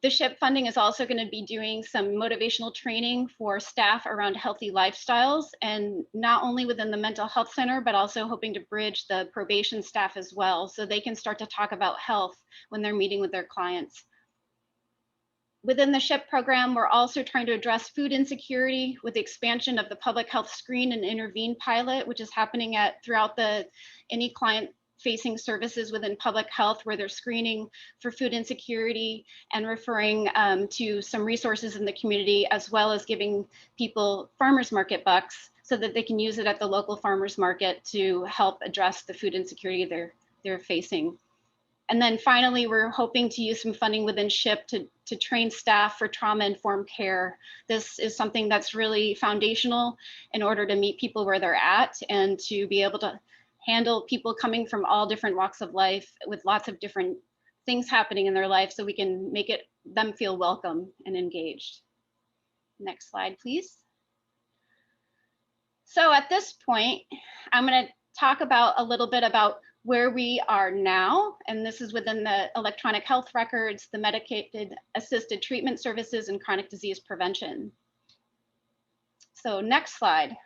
Speaker 4: The SHIP funding is also going to be doing some motivational training for staff around healthy lifestyles, and not only within the mental health center, but also hoping to bridge the probation staff as well, so they can start to talk about health when they're meeting with their clients. Within the SHIP program, we're also trying to address food insecurity with the expansion of the public health screen and intervene pilot, which is happening throughout any client facing services within public health, where they're screening for food insecurity and referring to some resources in the community, as well as giving people farmers market bucks so that they can use it at the local farmers market to help address the food insecurity they're facing. And then finally, we're hoping to use some funding within SHIP to train staff for trauma-informed care. This is something that's really foundational in order to meet people where they're at and to be able to handle people coming from all different walks of life with lots of different things happening in their life, so we can make them feel welcome and engaged. Next slide, please. So at this point, I'm going to talk about a little bit about where we are now, and this is within the electronic health records, the medicated assisted treatment services, and chronic disease prevention. So next slide.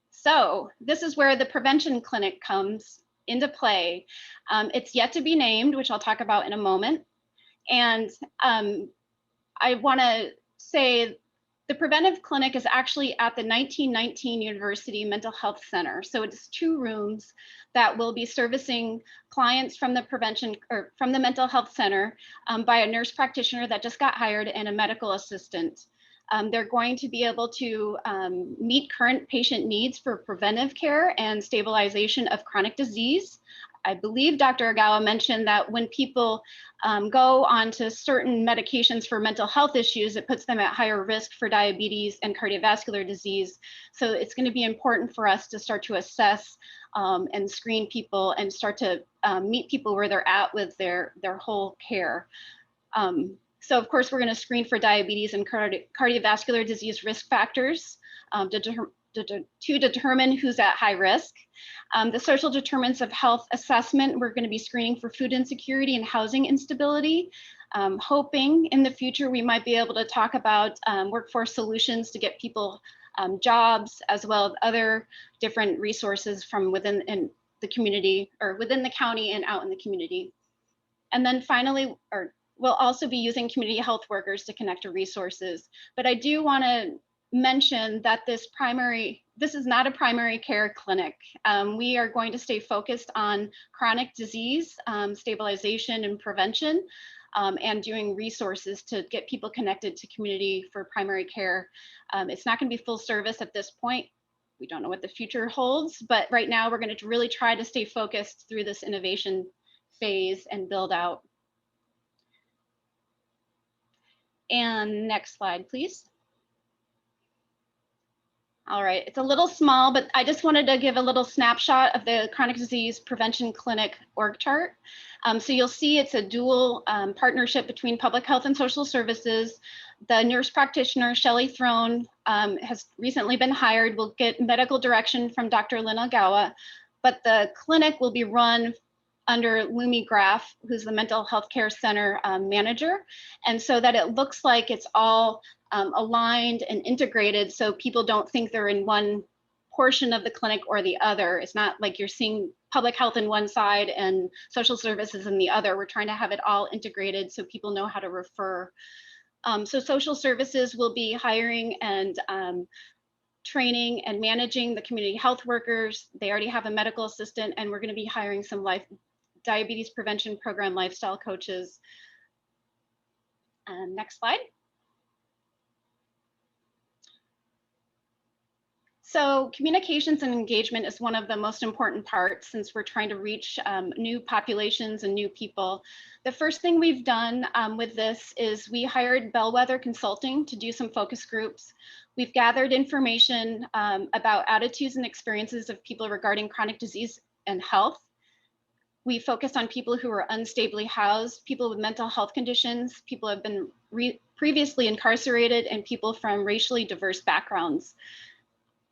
Speaker 4: So this is where the prevention clinic comes into play. It's yet to be named, which I'll talk about in a moment. And I want to say the preventive clinic is actually at the 1919 University Mental Health Center. So it's 2 rooms that will be servicing clients from the prevention or from the mental health center by a nurse practitioner that just got hired and a medical assistant. They're going to be able to meet current patient needs for preventive care and stabilization of chronic disease. I believe Dr. Ogawa mentioned that when people go on to certain medications for mental health issues, it puts them at higher risk for diabetes and cardiovascular disease. So it's going to be important for us to start to assess and screen people and start to meet people where they're at with their whole care. So of course, we're going to screen for diabetes and cardiovascular disease risk factors to determine who's at high risk. The social determinants of health assessment, we're going to be screening for food insecurity and housing instability. Hoping in the future we might be able to talk about workforce solutions to get people jobs, as well as other different resources from within the community or within the county and out in the community. And then finally, we'll also be using community health workers to connect to resources. But I do want to mention that this is not a primary care clinic. We are going to stay focused on chronic disease, stabilization and prevention. and doing resources to get people connected to community for primary care. It's not going to be full service at this point. We don't know what the future holds, but right now we're going to really try to stay focused through this innovation phase and build out. And next slide, please. All right, it's a little small, but I just wanted to give a little snapshot of the chronic disease prevention clinic org chart. So you'll see it's a dual partnership between public health and social services. The nurse practitioner, Shelley Throne, has recently been hired. We'll get medical direction from Dr. Lynn Ogawa, but the clinic will be run under Lumi Graf, who's the mental health care center manager. And so that it looks like it's all aligned and integrated, so people don't think they're in one portion of the clinic or the other. It's not like you're seeing public health in one side and social services in the other. We're trying to have it all integrated so people know how to refer. So social services will be hiring and training and managing the community health workers. They already have a medical assistant, and we're going to be hiring some diabetes prevention program lifestyle coaches. Next slide. So communications and engagement is one of the most important parts since we're trying to reach new populations and new people. The first thing we've done with this is we hired Bellwether Consulting to do some focus groups. We've gathered information about attitudes and experiences of people regarding chronic disease and health. We focused on people who are unstably housed, people with mental health conditions, people who have been previously incarcerated, and people from racially diverse backgrounds.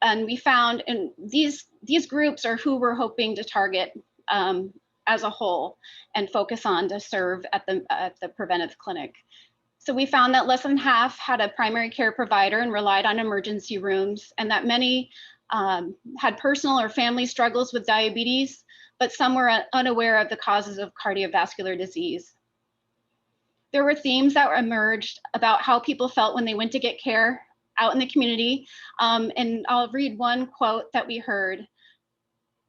Speaker 4: And we found, and these groups are who we're hoping to target as a whole and focus on to serve at the preventive clinic. So we found that less than half had a primary care provider and relied on emergency rooms, and that many had personal or family struggles with diabetes, but some were unaware of the causes of cardiovascular disease. There were themes that emerged about how people felt when they went to get care out in the community. And I'll read one quote that we heard.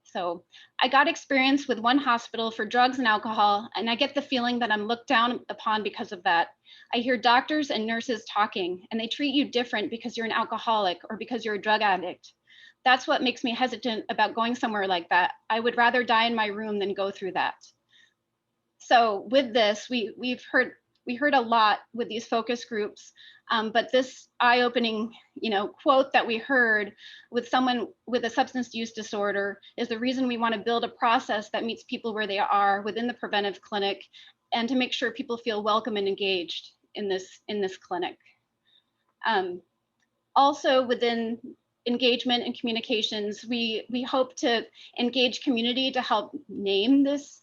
Speaker 4: So, I got experience with one hospital for drugs and alcohol, and I get the feeling that I'm looked down upon because of that. I hear doctors and nurses talking, and they treat you different because you're an alcoholic or because you're a drug addict. That's what makes me hesitant about going somewhere like that. I would rather die in my room than go through that. So with this, we heard a lot with these focus groups, but this eye-opening, quote that we heard with someone with a substance use disorder is the reason we want to build a process that meets people where they are within the preventive clinic, and to make sure people feel welcome and engaged in this clinic. Also within engagement and communications, we hope to engage community to help name this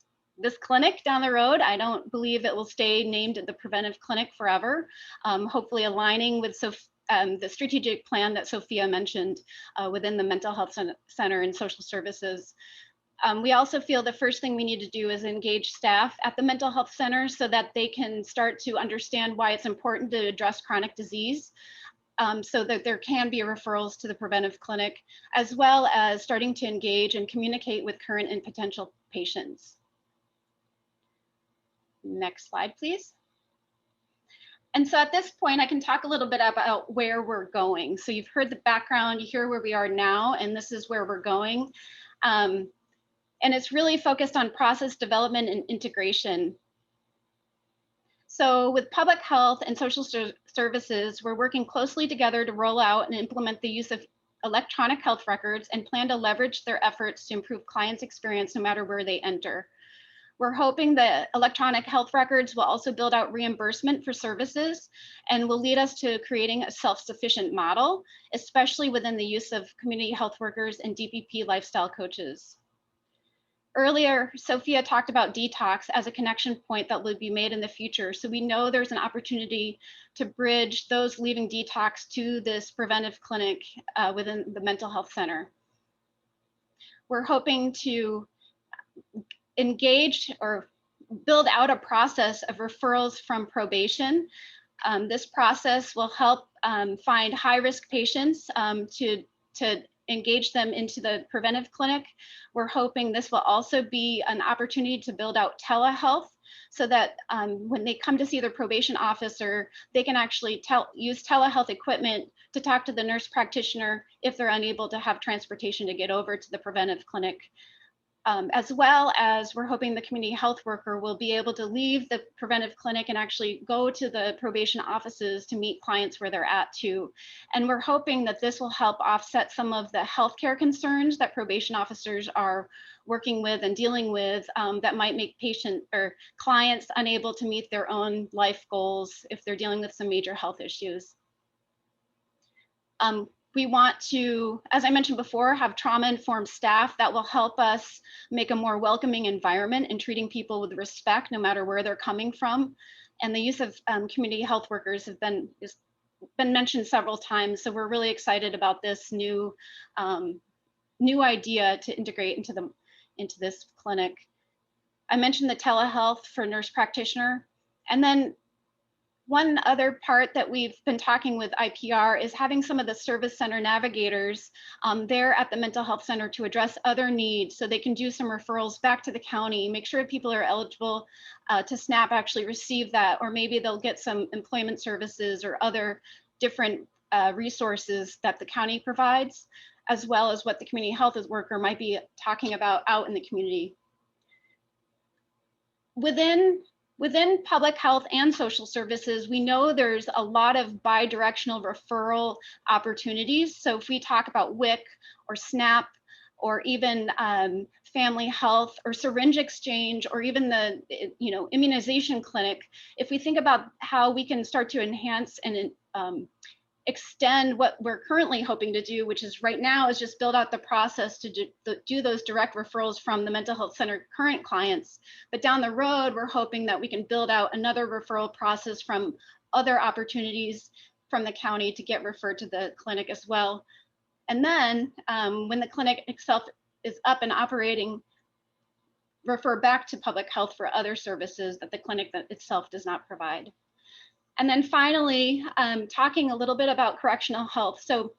Speaker 4: clinic down the road. I don't believe it will stay named the preventive clinic forever. Hopefully aligning with the strategic plan that Sophia mentioned within the mental health center and social services. We also feel the first thing we need to do is engage staff at the mental health center so that they can start to understand why it's important to address chronic disease. So that there can be referrals to the preventive clinic, as well as starting to engage and communicate with current and potential patients. Next slide, please. And so at this point, I can talk a little bit about where we're going. So you've heard the background, you hear where we are now, and this is where we're going. And it's really focused on process development and integration. So with public health and social services, we're working closely together to roll out and implement the use of electronic health records and plan to leverage their efforts to improve clients' experience no matter where they enter. We're hoping that electronic health records will also build out reimbursement for services and will lead us to creating a self-sufficient model, especially within the use of community health workers and DPP lifestyle coaches. Earlier, Sophia talked about detox as a connection point that will be made in the future. So we know there's an opportunity to bridge those leaving detox to this preventive clinic within the mental health center. We're hoping to engage or build out a process of referrals from probation. This process will help find high-risk patients to engage them into the preventive clinic. We're hoping this will also be an opportunity to build out telehealth so that when they come to see their probation officer, they can actually use telehealth equipment to talk to the nurse practitioner if they're unable to have transportation to get over to the preventive clinic. As well as we're hoping the community health worker will be able to leave the preventive clinic and actually go to the probation offices to meet clients where they're at too. And we're hoping that this will help offset some of the healthcare concerns that probation officers are working with and dealing with that might make patient or clients unable to meet their own life goals if they're dealing with some major health issues. We want to, as I mentioned before, have trauma-informed staff that will help us make a more welcoming environment and treating people with respect, no matter where they're coming from. And the use of community health workers has been mentioned several times. So we're really excited about this new idea to integrate into this clinic. I mentioned the telehealth for nurse practitioner, and then one other part that we've been talking with IPR is having some of the service center navigators there at the mental health center to address other needs so they can do some referrals back to the county, make sure people are eligible to SNAP actually receive that, or maybe they'll get some employment services or other different resources that the county provides, as well as what the community health worker might be talking about out in the community. Within public health and social services, we know there's a lot of bi-directional referral opportunities. So if we talk about WIC or SNAP, or even family health or syringe exchange, or even the immunization clinic, if we think about how we can start to enhance and extend what we're currently hoping to do, which is right now is just build out the process to do those direct referrals from the mental health center current clients. But down the road, we're hoping that we can build out another referral process from other opportunities from the county to get referred to the clinic as well. And then when the clinic itself is up and operating, refer back to public health for other services that the clinic itself does not provide. And then finally, talking a little bit about correctional health. So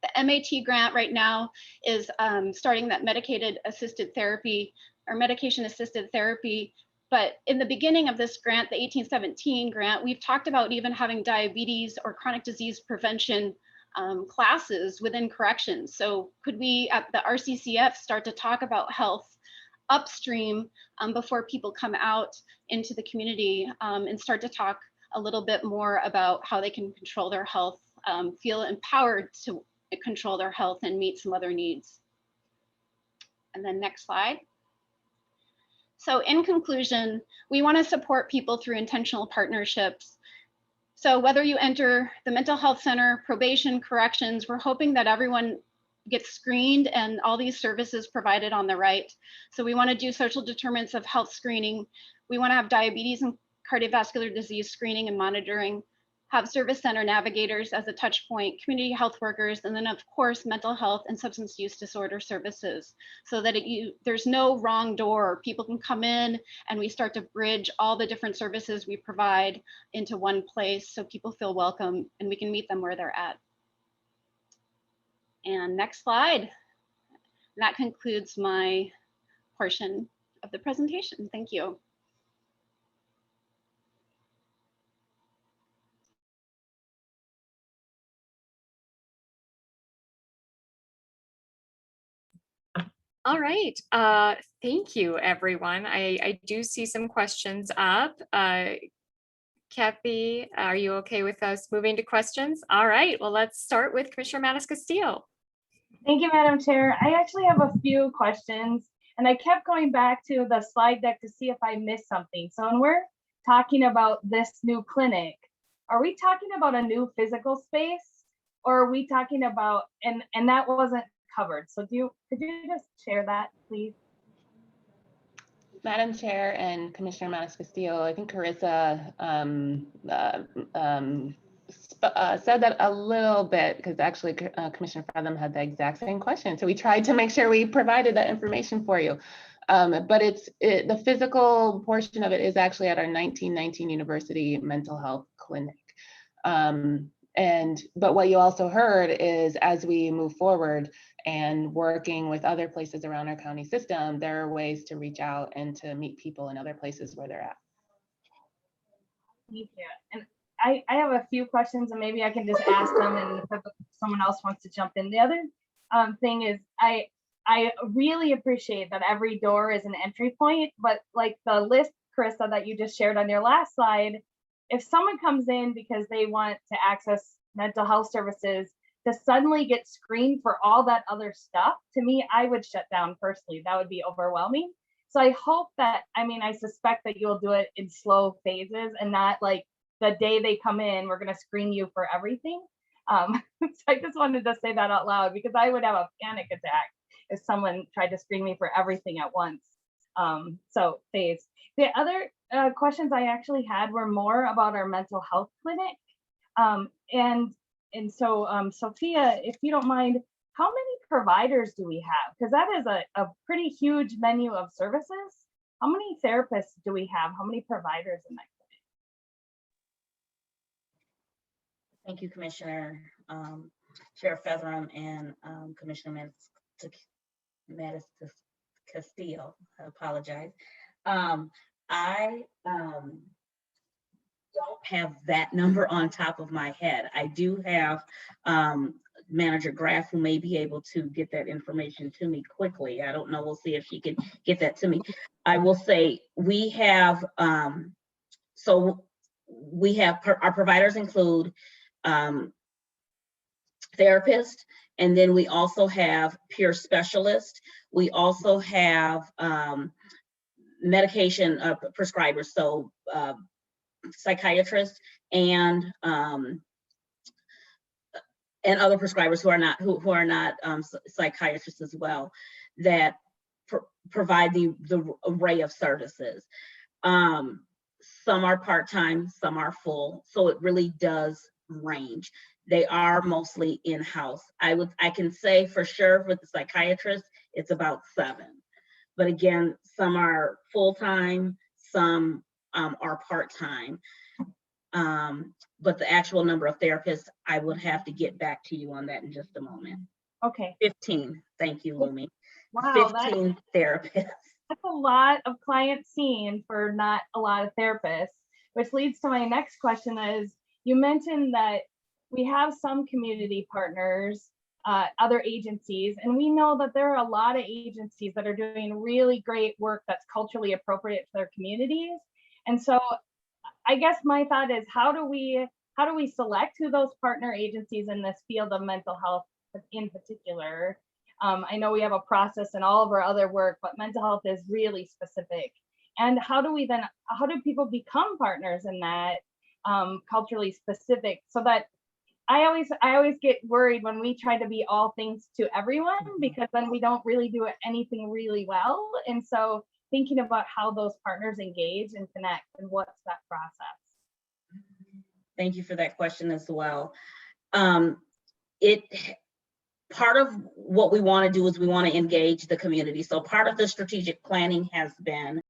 Speaker 4: the MAT grant right now is starting that medicated assisted therapy or medication assisted therapy. But in the beginning of this grant, the 1817 grant, we've talked about even having diabetes or chronic disease prevention classes within corrections. So could we at the RCCF start to talk about health upstream before people come out into the community and start to talk a little bit more about how they can control their health, feel empowered to control their health and meet some other needs. And then next slide. So in conclusion, we want to support people through intentional partnerships. So whether you enter the mental health center, probation, corrections, we're hoping that everyone gets screened and all these services provided on the right. So we want to do social determinants of health screening. We want to have diabetes and cardiovascular disease screening and monitoring, have service center navigators as a touch point, community health workers, and then of course, mental health and substance use disorder services, so that there's no wrong door. People can come in and we start to bridge all the different services we provide into one place so people feel welcome and we can meet them where they're at. And next slide. That concludes my portion of the presentation. Thank you.
Speaker 1: All right. Thank you, everyone. I do see some questions up. Kathy, are you okay with us moving to questions? All right. Well, let's start with Commissioner Manis-Castillo.
Speaker 10: Thank you, Madam Chair. I actually have a few questions, and I kept going back to the slide deck to see if I missed something. So when we're talking about this new clinic, are we talking about a new physical space, or are we talking about, and that wasn't covered. So could you just share that, please?
Speaker 6: Madam Chair and Commissioner Manis-Castillo, I think Carissa said that a little bit, because actually Commissioner Fathom had the exact same question. So we tried to make sure we provided that information for you. But the physical portion of it is actually at our 1919 University Mental Health Clinic. But what you also heard is as we move forward and working with other places around our county system, there are ways to reach out and to meet people in other places where they're at.
Speaker 10: Thank you. And I have a few questions, and maybe I can just ask them, and if someone else wants to jump in. The other thing is I really appreciate that every door is an entry point, but like the list, Carissa, that you just shared on your last slide, if someone comes in because they want to access mental health services, to suddenly get screened for all that other stuff, to me, I would shut down personally. That would be overwhelming. So I hope that, I mean, I suspect that you'll do it in slow phases and not like the day they come in, we're going to screen you for everything. So I just wanted to say that out loud because I would have a panic attack if someone tried to screen me for everything at once. So phase. The other questions I actually had were more about our mental health clinic. And so Sophia, if you don't mind, how many providers do we have? Because that is a pretty huge menu of services. How many therapists do we have? How many providers in that
Speaker 9: Thank you, Commissioner Chair Featherum and Commissioner Mattis Castillo. I apologize. I don't have that number on top of my head. I do have Manager Graff who may be able to get that information to me quickly. I don't know. We'll see if she can get that to me. I will say we have, so we have, our providers include therapists, and then we also have peer specialists. We also have medication prescribers, so psychiatrists and other prescribers who are not psychiatrists as well, that provide the array of services. Some are part-time, some are full, so it really does range. They are mostly in-house. I can say for sure with the psychiatrist, it's about 7. But again, some are full-time, some are part-time. But the actual number of therapists, I would have to get back to you on that in just a moment.
Speaker 10: Okay.
Speaker 9: 15. Thank you, Lumi.
Speaker 10: Wow,
Speaker 9: 15 therapists.
Speaker 10: That's a lot of clients seen for not a lot of therapists, which leads to my next question is, you mentioned that we have some community partners, other agencies, and we know that there are a lot of agencies that are doing really great work that's culturally appropriate to their communities. And so I guess my thought is, how do we select who those partner agencies in this field of mental health in particular? I know we have a process in all of our other work, but mental health is really specific. And how do people become partners in that culturally specific, so that I always get worried when we try to be all things to everyone, because then we don't really do anything really well. And so thinking about how those partners engage and connect, and what's that process?
Speaker 9: Thank you for that question as well. Part of what we want to do is we want to engage the community. So part of the strategic planning has been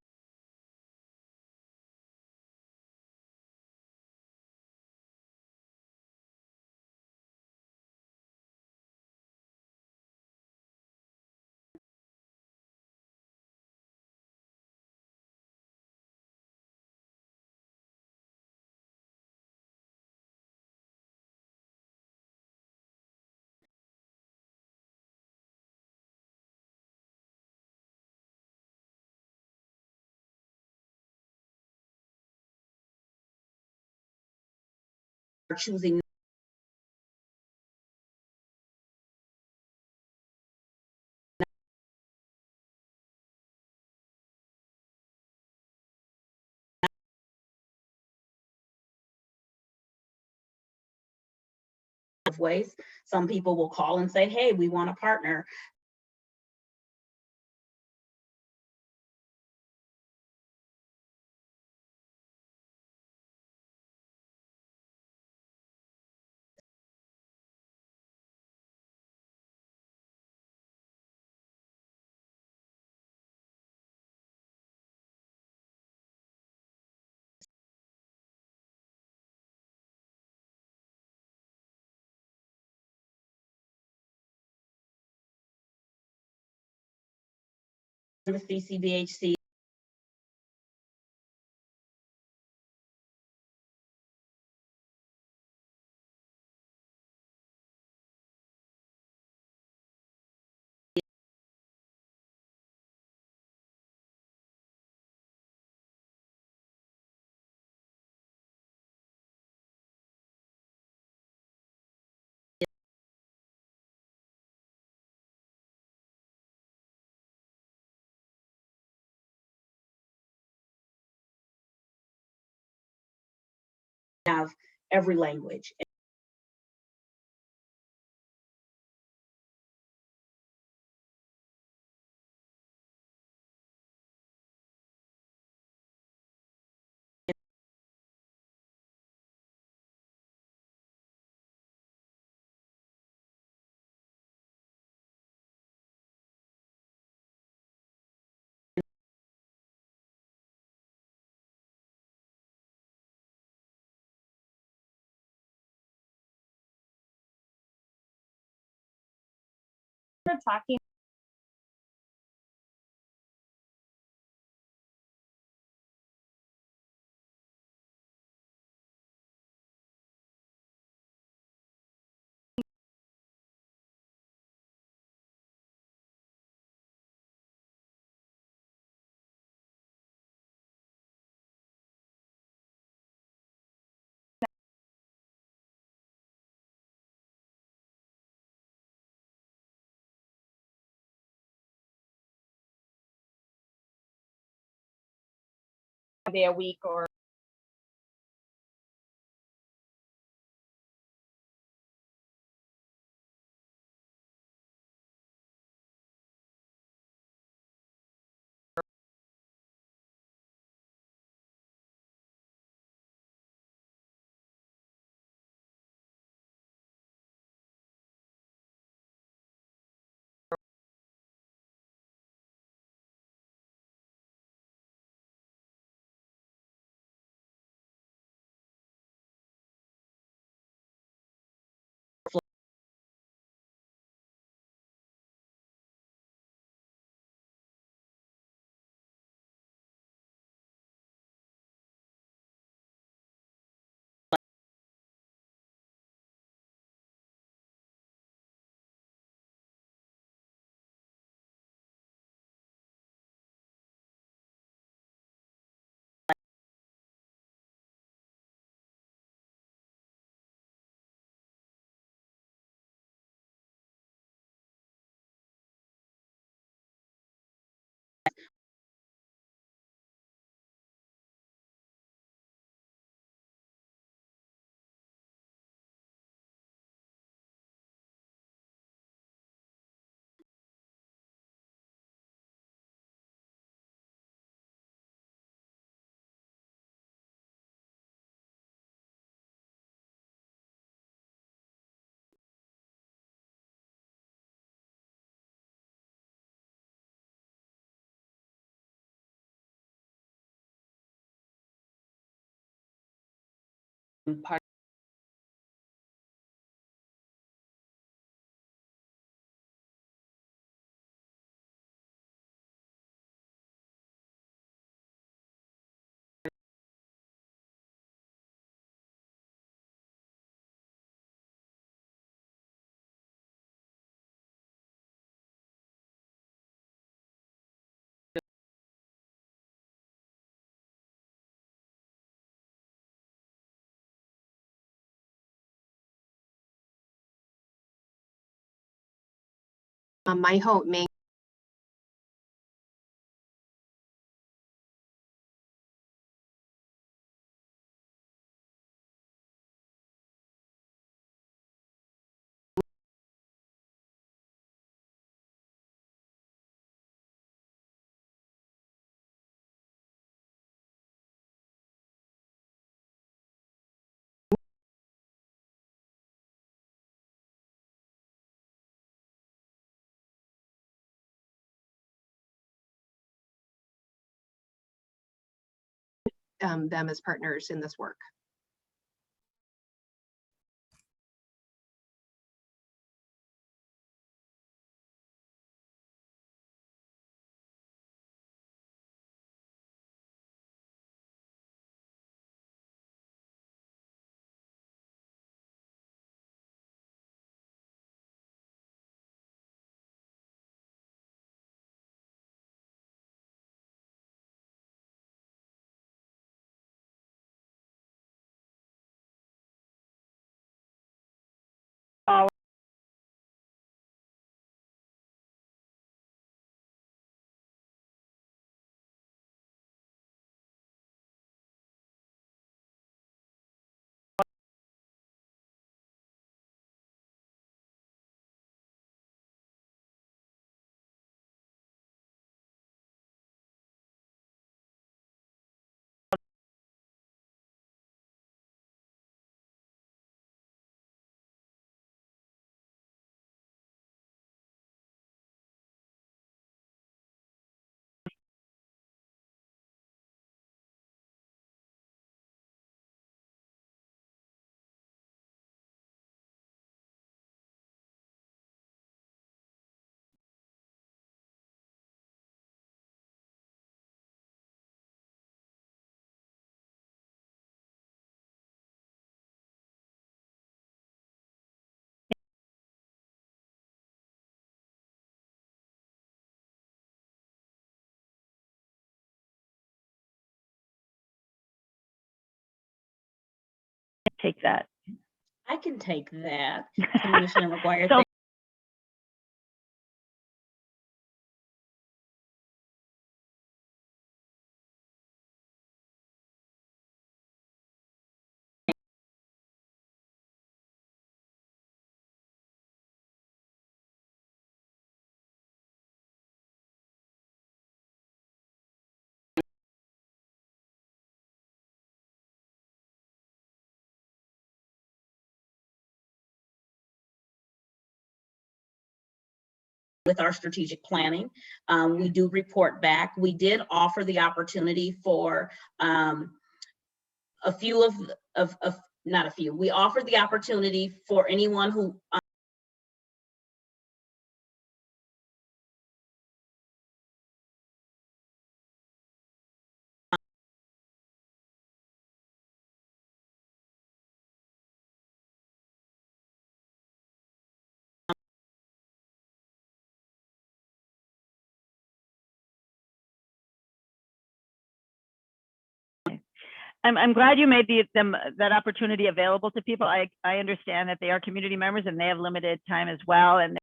Speaker 9: choosing ways. Some people will call and say, hey, we want a partner. the CCBHC have every language.
Speaker 10: We're talking a day a week or
Speaker 6: part
Speaker 11: my home main them as partners in this work.
Speaker 2: take that.
Speaker 9: I can take that, Commissioner McGuire.
Speaker 2: So
Speaker 9: with our strategic planning, we do report back. We did offer the opportunity for a few of not a few. We offered the opportunity for anyone who
Speaker 2: I'm glad you made that opportunity available to people. I understand that they are community members and they have limited time as well. And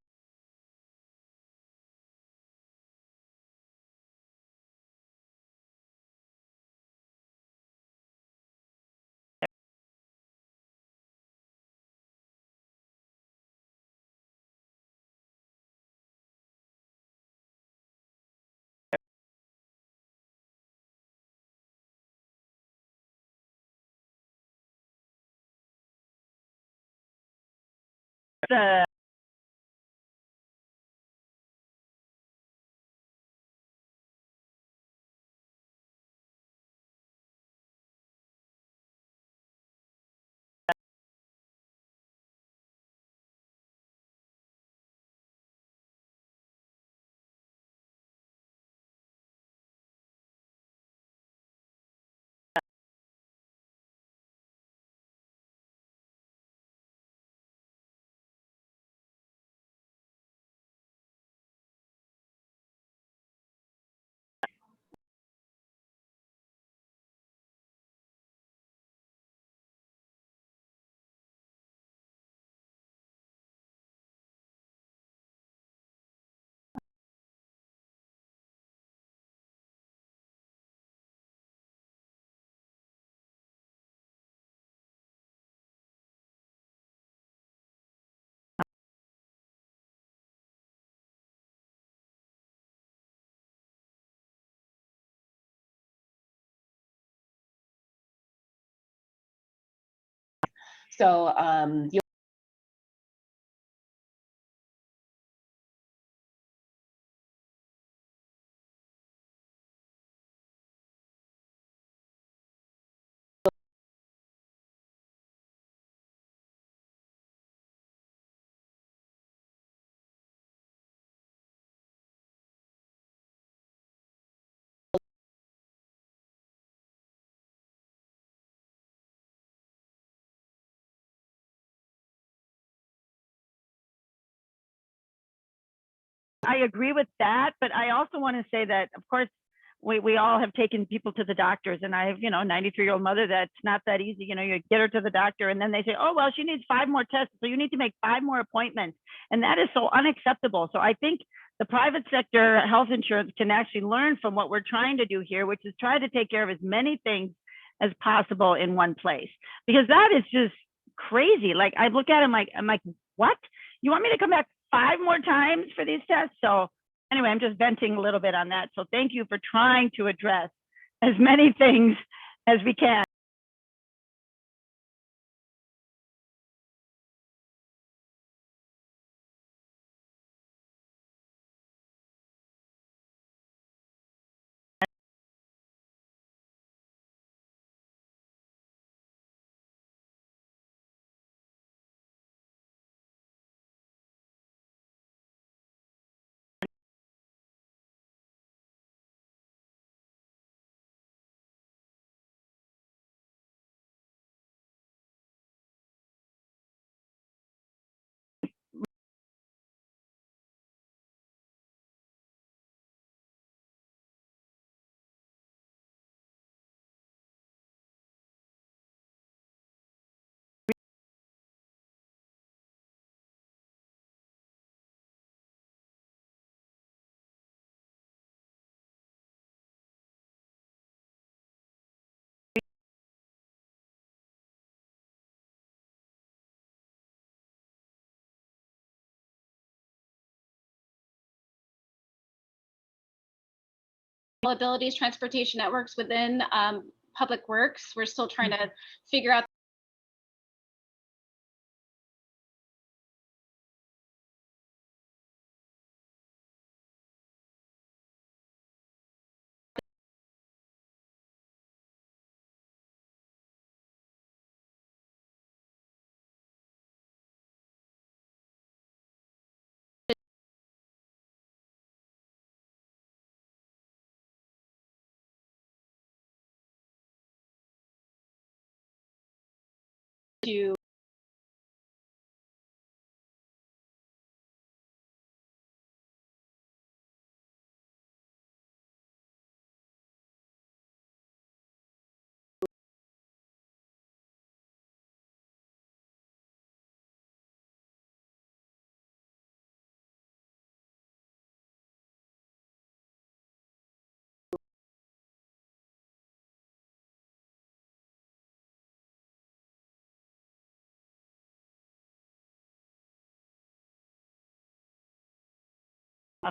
Speaker 2: the
Speaker 6: So you
Speaker 2: I agree with that, but I also want to say that, of course, we all have taken people to the doctors, and I have, 93-year-old mother. That's not that easy. You get her to the doctor, and then they say, oh, well, she needs 5 more tests, so you need to make 5 more appointments. And that is so unacceptable. So I think the private sector health insurance can actually learn from what we're trying to do here, which is try to take care of as many things as possible in one place, because that is just crazy. Like, I look at it, I'm like, what? You want me to come back 5 more times for these tests? So anyway, I'm just venting a little bit on that. So thank you for trying to address as many things as we can.
Speaker 4: abilities, transportation networks within Public Works. We're still trying to figure out to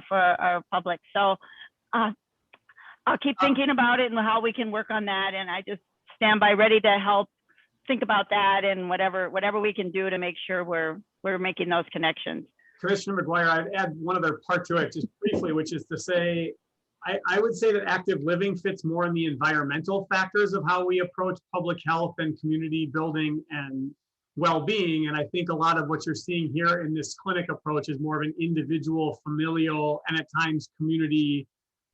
Speaker 2: for our public. So I'll keep thinking about it and how we can work on that. And I just stand by ready to help think about that and whatever we can do to make sure we're making those connections.
Speaker 3: Commissioner McGuire, I'd add one other part to it just briefly, which is to say, I would say that active living fits more in the environmental factors of how we approach public health and community building and well-being. And I think a lot of what you're seeing here in this clinic approach is more of an individual, familial, and at times community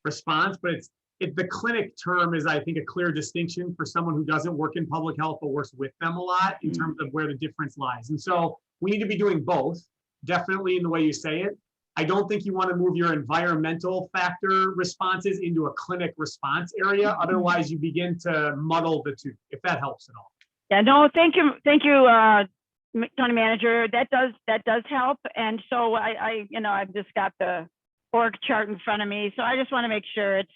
Speaker 3: response. But the clinic term is, I think, a clear distinction for someone who doesn't work in public health but works with them a lot in terms of where the difference lies. And so we need to be doing both, definitely in the way you say it. I don't think you want to move your environmental factor responses into a clinic response area. Otherwise, you begin to muddle the two, if that helps at all.
Speaker 2: Yeah, no, thank you, County Manager. That does help. And so I've just got the org chart in front of me, so I just want to make sure it's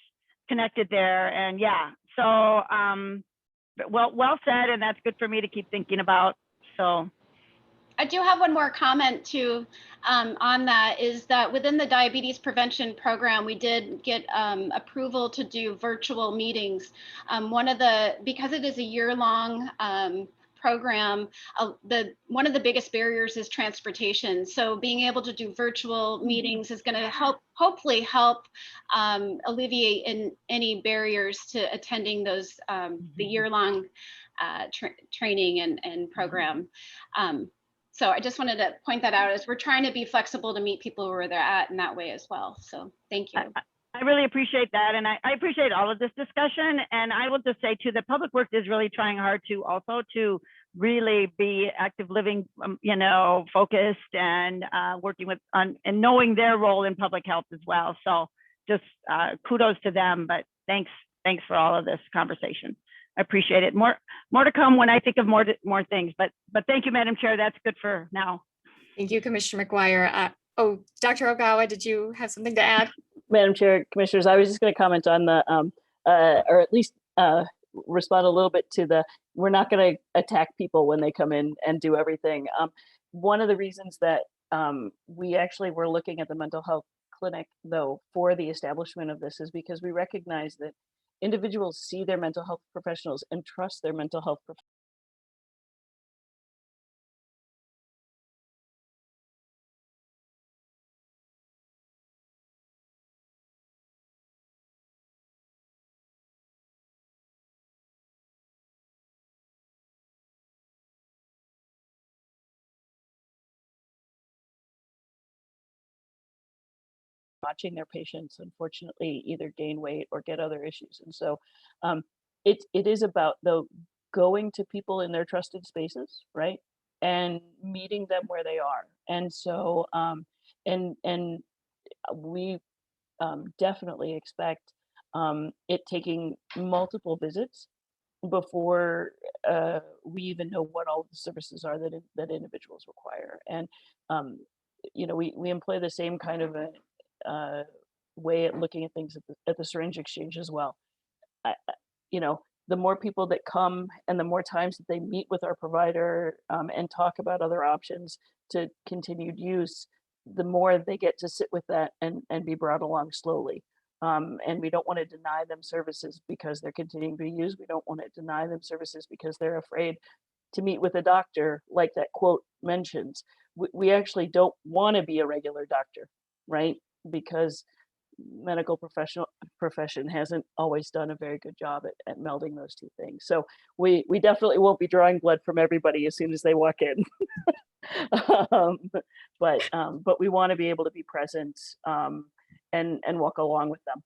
Speaker 2: connected there. And yeah, so well said, and that's good for me to keep thinking about. So
Speaker 4: I do have one more comment too on that, is that within the diabetes prevention program, we did get approval to do virtual meetings. Because it is a year-long program, one of the biggest barriers is transportation. So being able to do virtual meetings is going to hopefully help alleviate any barriers to attending those the year-long training and program. So I just wanted to point that out, as we're trying to be flexible to meet people where they're at in that way as well. So thank you.
Speaker 2: I really appreciate that. And I appreciate all of this discussion. And I will just say too, that Public Works is really trying hard to really be active living, focused and working with and knowing their role in public health as well. So just kudos to them, but thanks for all of this conversation. I appreciate it. More to come when I think of more things, but thank you, Madam Chair. That's good for now.
Speaker 1: Thank you, Commissioner McGuire. Dr. Ogawa, did you have something to add?
Speaker 8: Madam Chair, Commissioners, I was just going to comment on the, or at least respond a little bit to we're not going to attack people when they come in and do everything. One of the reasons that we actually were looking at the mental health clinic, though, for the establishment of this is because we recognize that individuals see their mental health professionals and trust their mental health professionals. Watching their patients, unfortunately, either gain weight or get other issues. And so it is about going to people in their trusted spaces, right? And meeting them where they are. And so and we definitely expect it taking multiple visits before we even know what all the services are that individuals require. And we employ the same kind of a way at looking at things at the syringe exchange as well. The more people that come and the more times that they meet with our provider and talk about other options to continued use, the more they get to sit with that and be brought along slowly. And we don't want to deny them services because they're continuing to be used. We don't want to deny them services because they're afraid to meet with a doctor, like that quote mentions. We actually don't want to be a regular doctor, right? Because medical profession hasn't always done a very good job at melding those two things. So we definitely won't be drawing blood from everybody as soon as they walk in. But we want to be able to be present and walk along with them.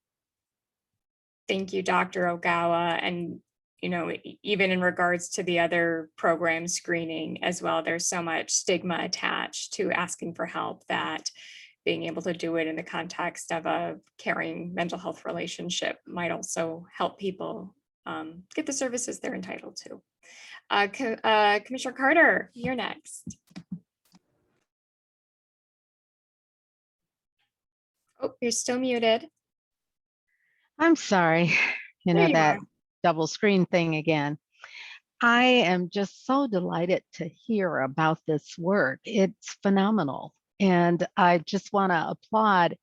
Speaker 1: Thank you, Dr. Ogawa. And, you know, even in regards to the other program screening as well, there's so much stigma attached to asking for help that being able to do it in the context of a caring mental health relationship might also help people get the services they're entitled to. Commissioner Carter, you're next. Oh, you're still muted.
Speaker 12: I'm sorry,
Speaker 1: There you
Speaker 12: that
Speaker 1: are.
Speaker 12: double screen thing again. I am just so delighted to hear about this work. It's phenomenal. And I just want to applaud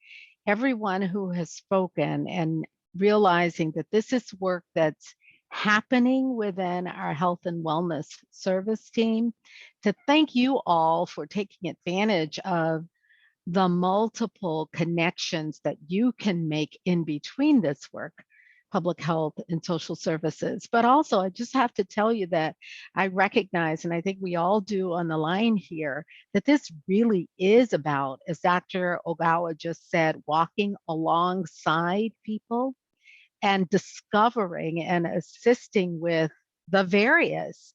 Speaker 12: everyone who has spoken and realizing that this is work that's happening within our health and wellness service team. To thank you all for taking advantage of the multiple connections that you can make in between this work, public health and social services. But also, I just have to tell you that I recognize, and I think we all do on the line here, that this really is about, as Dr. Ogawa just said, walking alongside people and discovering and assisting with the various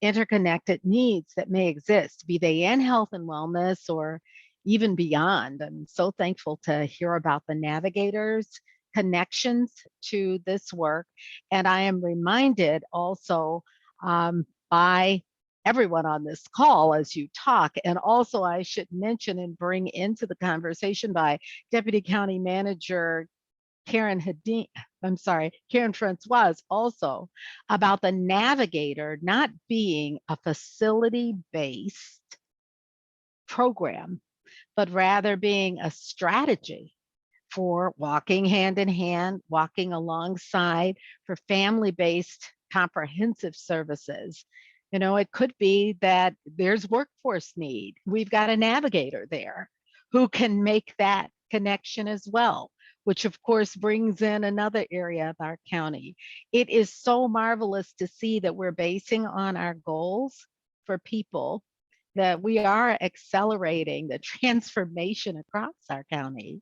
Speaker 12: interconnected needs that may exist, be they in health and wellness or even beyond. I'm so thankful to hear about the navigators' connections to this work. And I am reminded also by everyone on this call as you talk. And also I should mention and bring into the conversation by Deputy County Manager Karen Francois also about the navigator not being a facility-based program, but rather being a strategy for walking hand in hand, walking alongside for family-based comprehensive services. You know, it could be that there's workforce need. We've got a navigator there who can make that connection as well, which of course brings in another area of our county. It is so marvelous to see that we're basing on our goals for people, that we are accelerating the transformation across our county,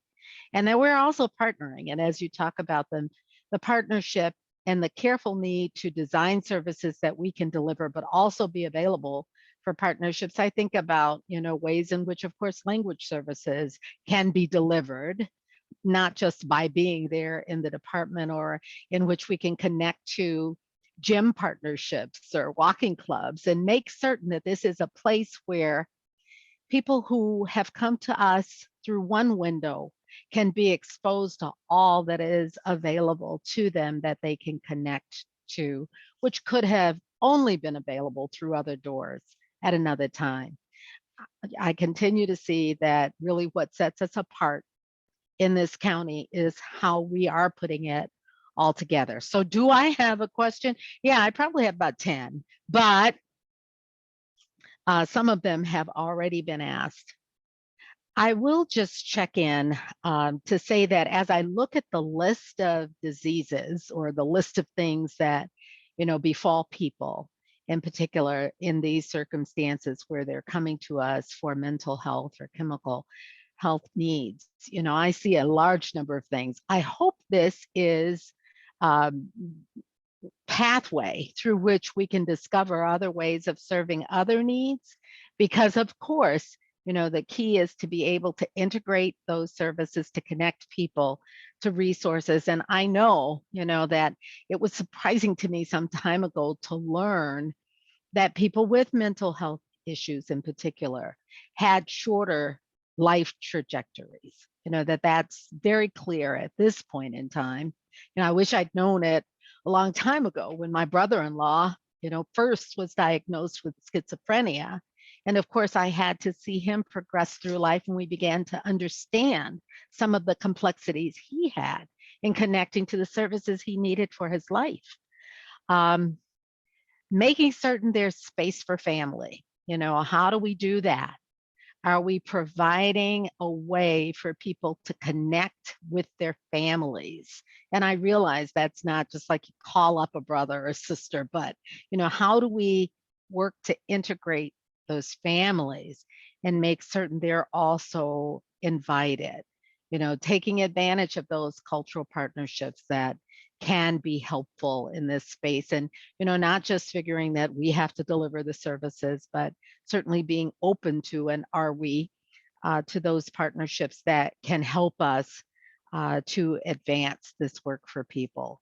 Speaker 12: and that we're also partnering. And as you talk about them, the partnership and the careful need to design services that we can deliver, but also be available for partnerships. I think about, ways in which, of course, language services can be delivered, not just by being there in the department, or in which we can connect to gym partnerships or walking clubs and make certain that this is a place where people who have come to us through one window can be exposed to all that is available to them that they can connect to, which could have only been available through other doors at another time. I continue to see that really what sets us apart in this county is how we are putting it all together. So do I have a question? Yeah, I probably have about 10, but some of them have already been asked. I will just check in to say that as I look at the list of diseases or the list of things that, befall people in particular in these circumstances where they're coming to us for mental health or chemical health needs, I see a large number of things. I hope this is pathway through which we can discover other ways of serving other needs, because of course, the key is to be able to integrate those services to connect people to resources. And I know, that it was surprising to me some time ago to learn that people with mental health issues in particular had shorter life trajectories, that's very clear at this point in time. I wish I'd known it a long time ago when my brother-in-law, first was diagnosed with schizophrenia. And of course, I had to see him progress through life, and we began to understand some of the complexities he had in connecting to the services he needed for his life. Making certain there's space for family. How do we do that? Are we providing a way for people to connect with their families? And I realize that's not just like you call up a brother or sister, but how do we work to integrate those families and make certain they're also invited? Taking advantage of those cultural partnerships that can be helpful in this space, and not just figuring that we have to deliver the services, but certainly being open to, and are we, to those partnerships that can help us to advance this work for people.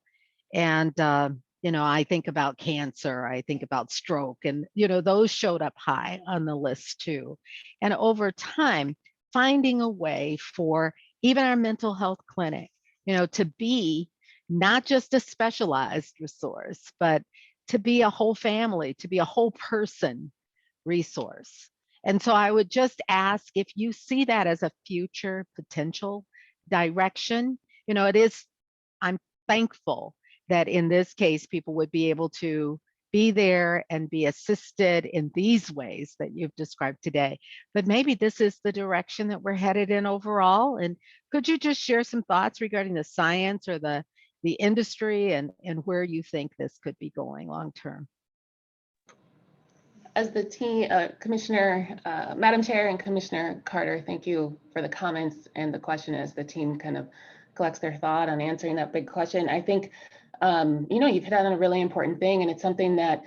Speaker 12: And I think about cancer, I think about stroke, and those showed up high on the list too. And over time, finding a way for even our mental health clinic, to be not just a specialized resource, but to be a whole family, to be a whole person resource. And so I would just ask if you see that as a future potential direction. I'm thankful that in this case, people would be able to be there and be assisted in these ways that you've described today. But maybe this is the direction that we're headed in overall. And could you just share some thoughts regarding the science or the industry and where you think this could be going long term?
Speaker 6: As the team, Commissioner, Madam Chair and Commissioner Carter, thank you for the comments and the question as the team kind of collects their thought on answering that big question. I think, you've hit on a really important thing, and it's something that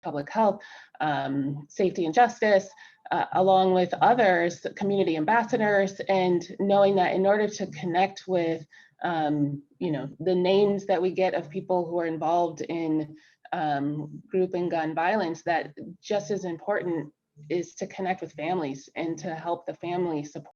Speaker 6: public health, safety and justice, along with others, community ambassadors, and knowing that in order to connect with, the names that we get of people who are involved in group and gun violence, that just as important is to connect with families and to help the family support.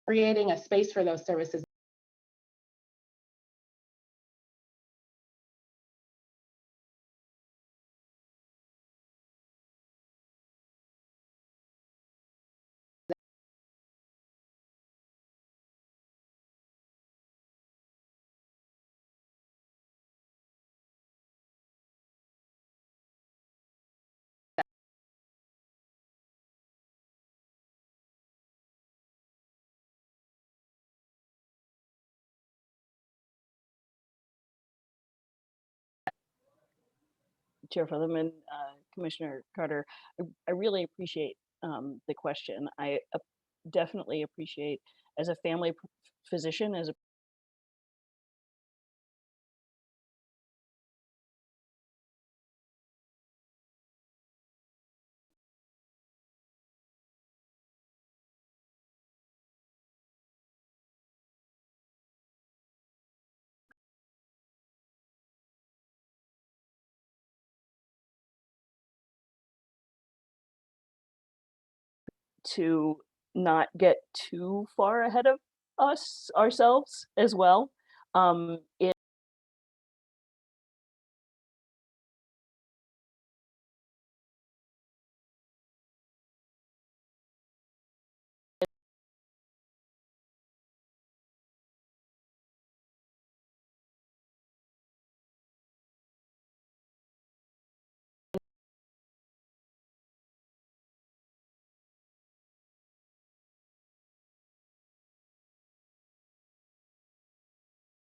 Speaker 6: Creating a space for those services
Speaker 8: Chair Featherman, Commissioner Carter, I really appreciate the question. I definitely appreciate, as a family physician, as a to not get too far ahead of ourselves as well.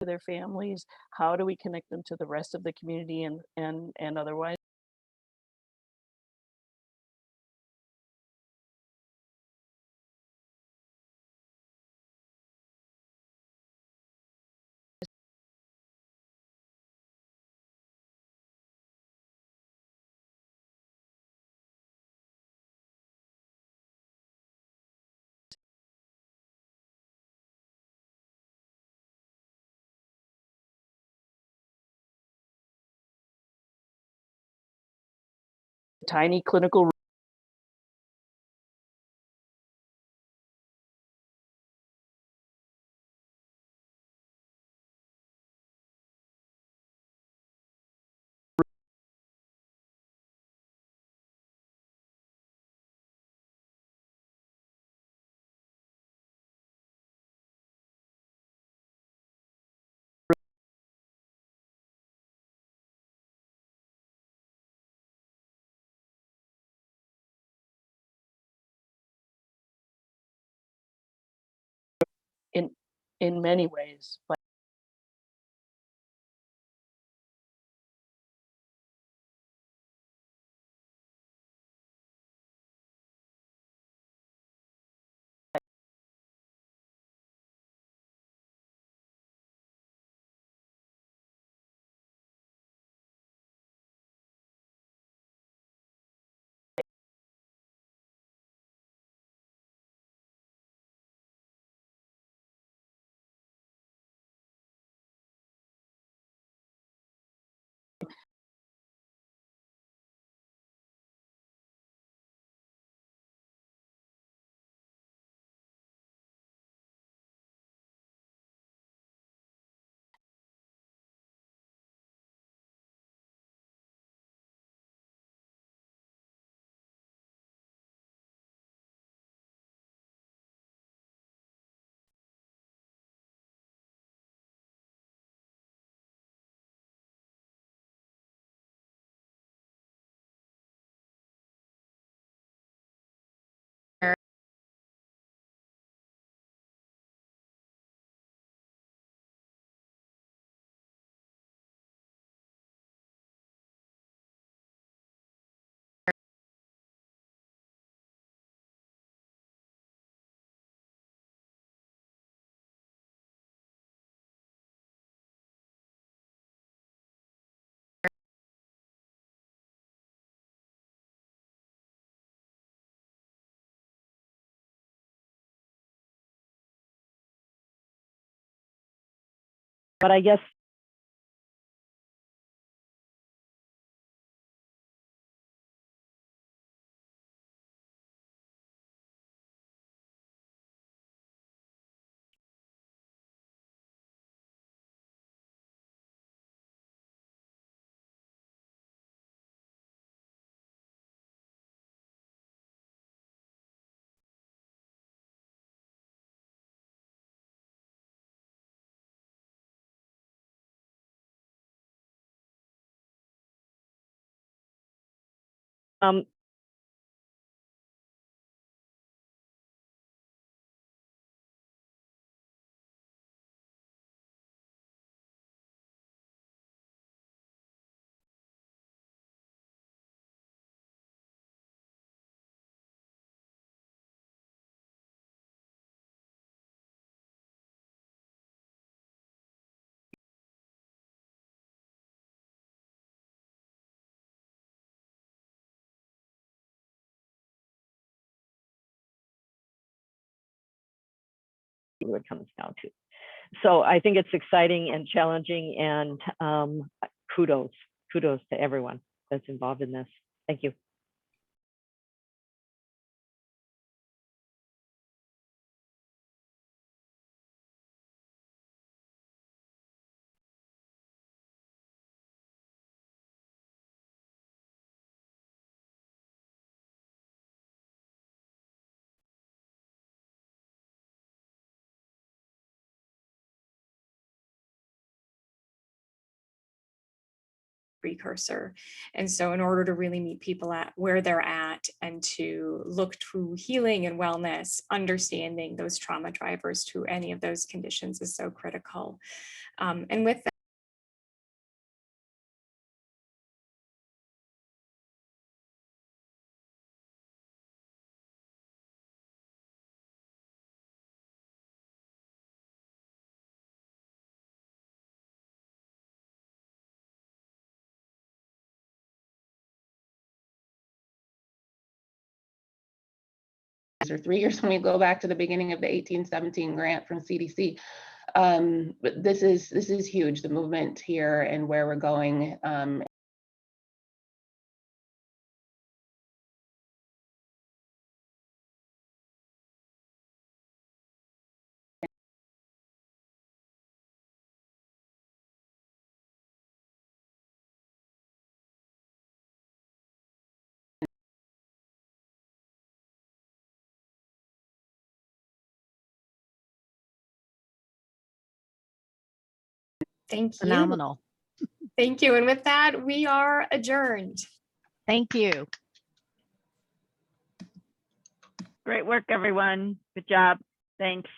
Speaker 8: In their families, how do we connect them to the rest of the community and otherwise? tiny clinical in many ways, but
Speaker 13: I guess what it comes down to. So I think it's exciting and challenging, and kudos to everyone that's involved in this. Thank you.
Speaker 1: precursor. And so in order to really meet people at where they're at and to look to healing and wellness, understanding those trauma drivers to any of those conditions is so critical. And with that,
Speaker 6: or 3 years when we go back to the beginning of the 1817 grant from CDC. But this is huge, the movement here and where we're going.
Speaker 1: Thank you.
Speaker 12: Phenomenal.
Speaker 1: Thank you. And with that, we are adjourned.
Speaker 12: Thank you.
Speaker 2: Great work, everyone. Good job. Thanks.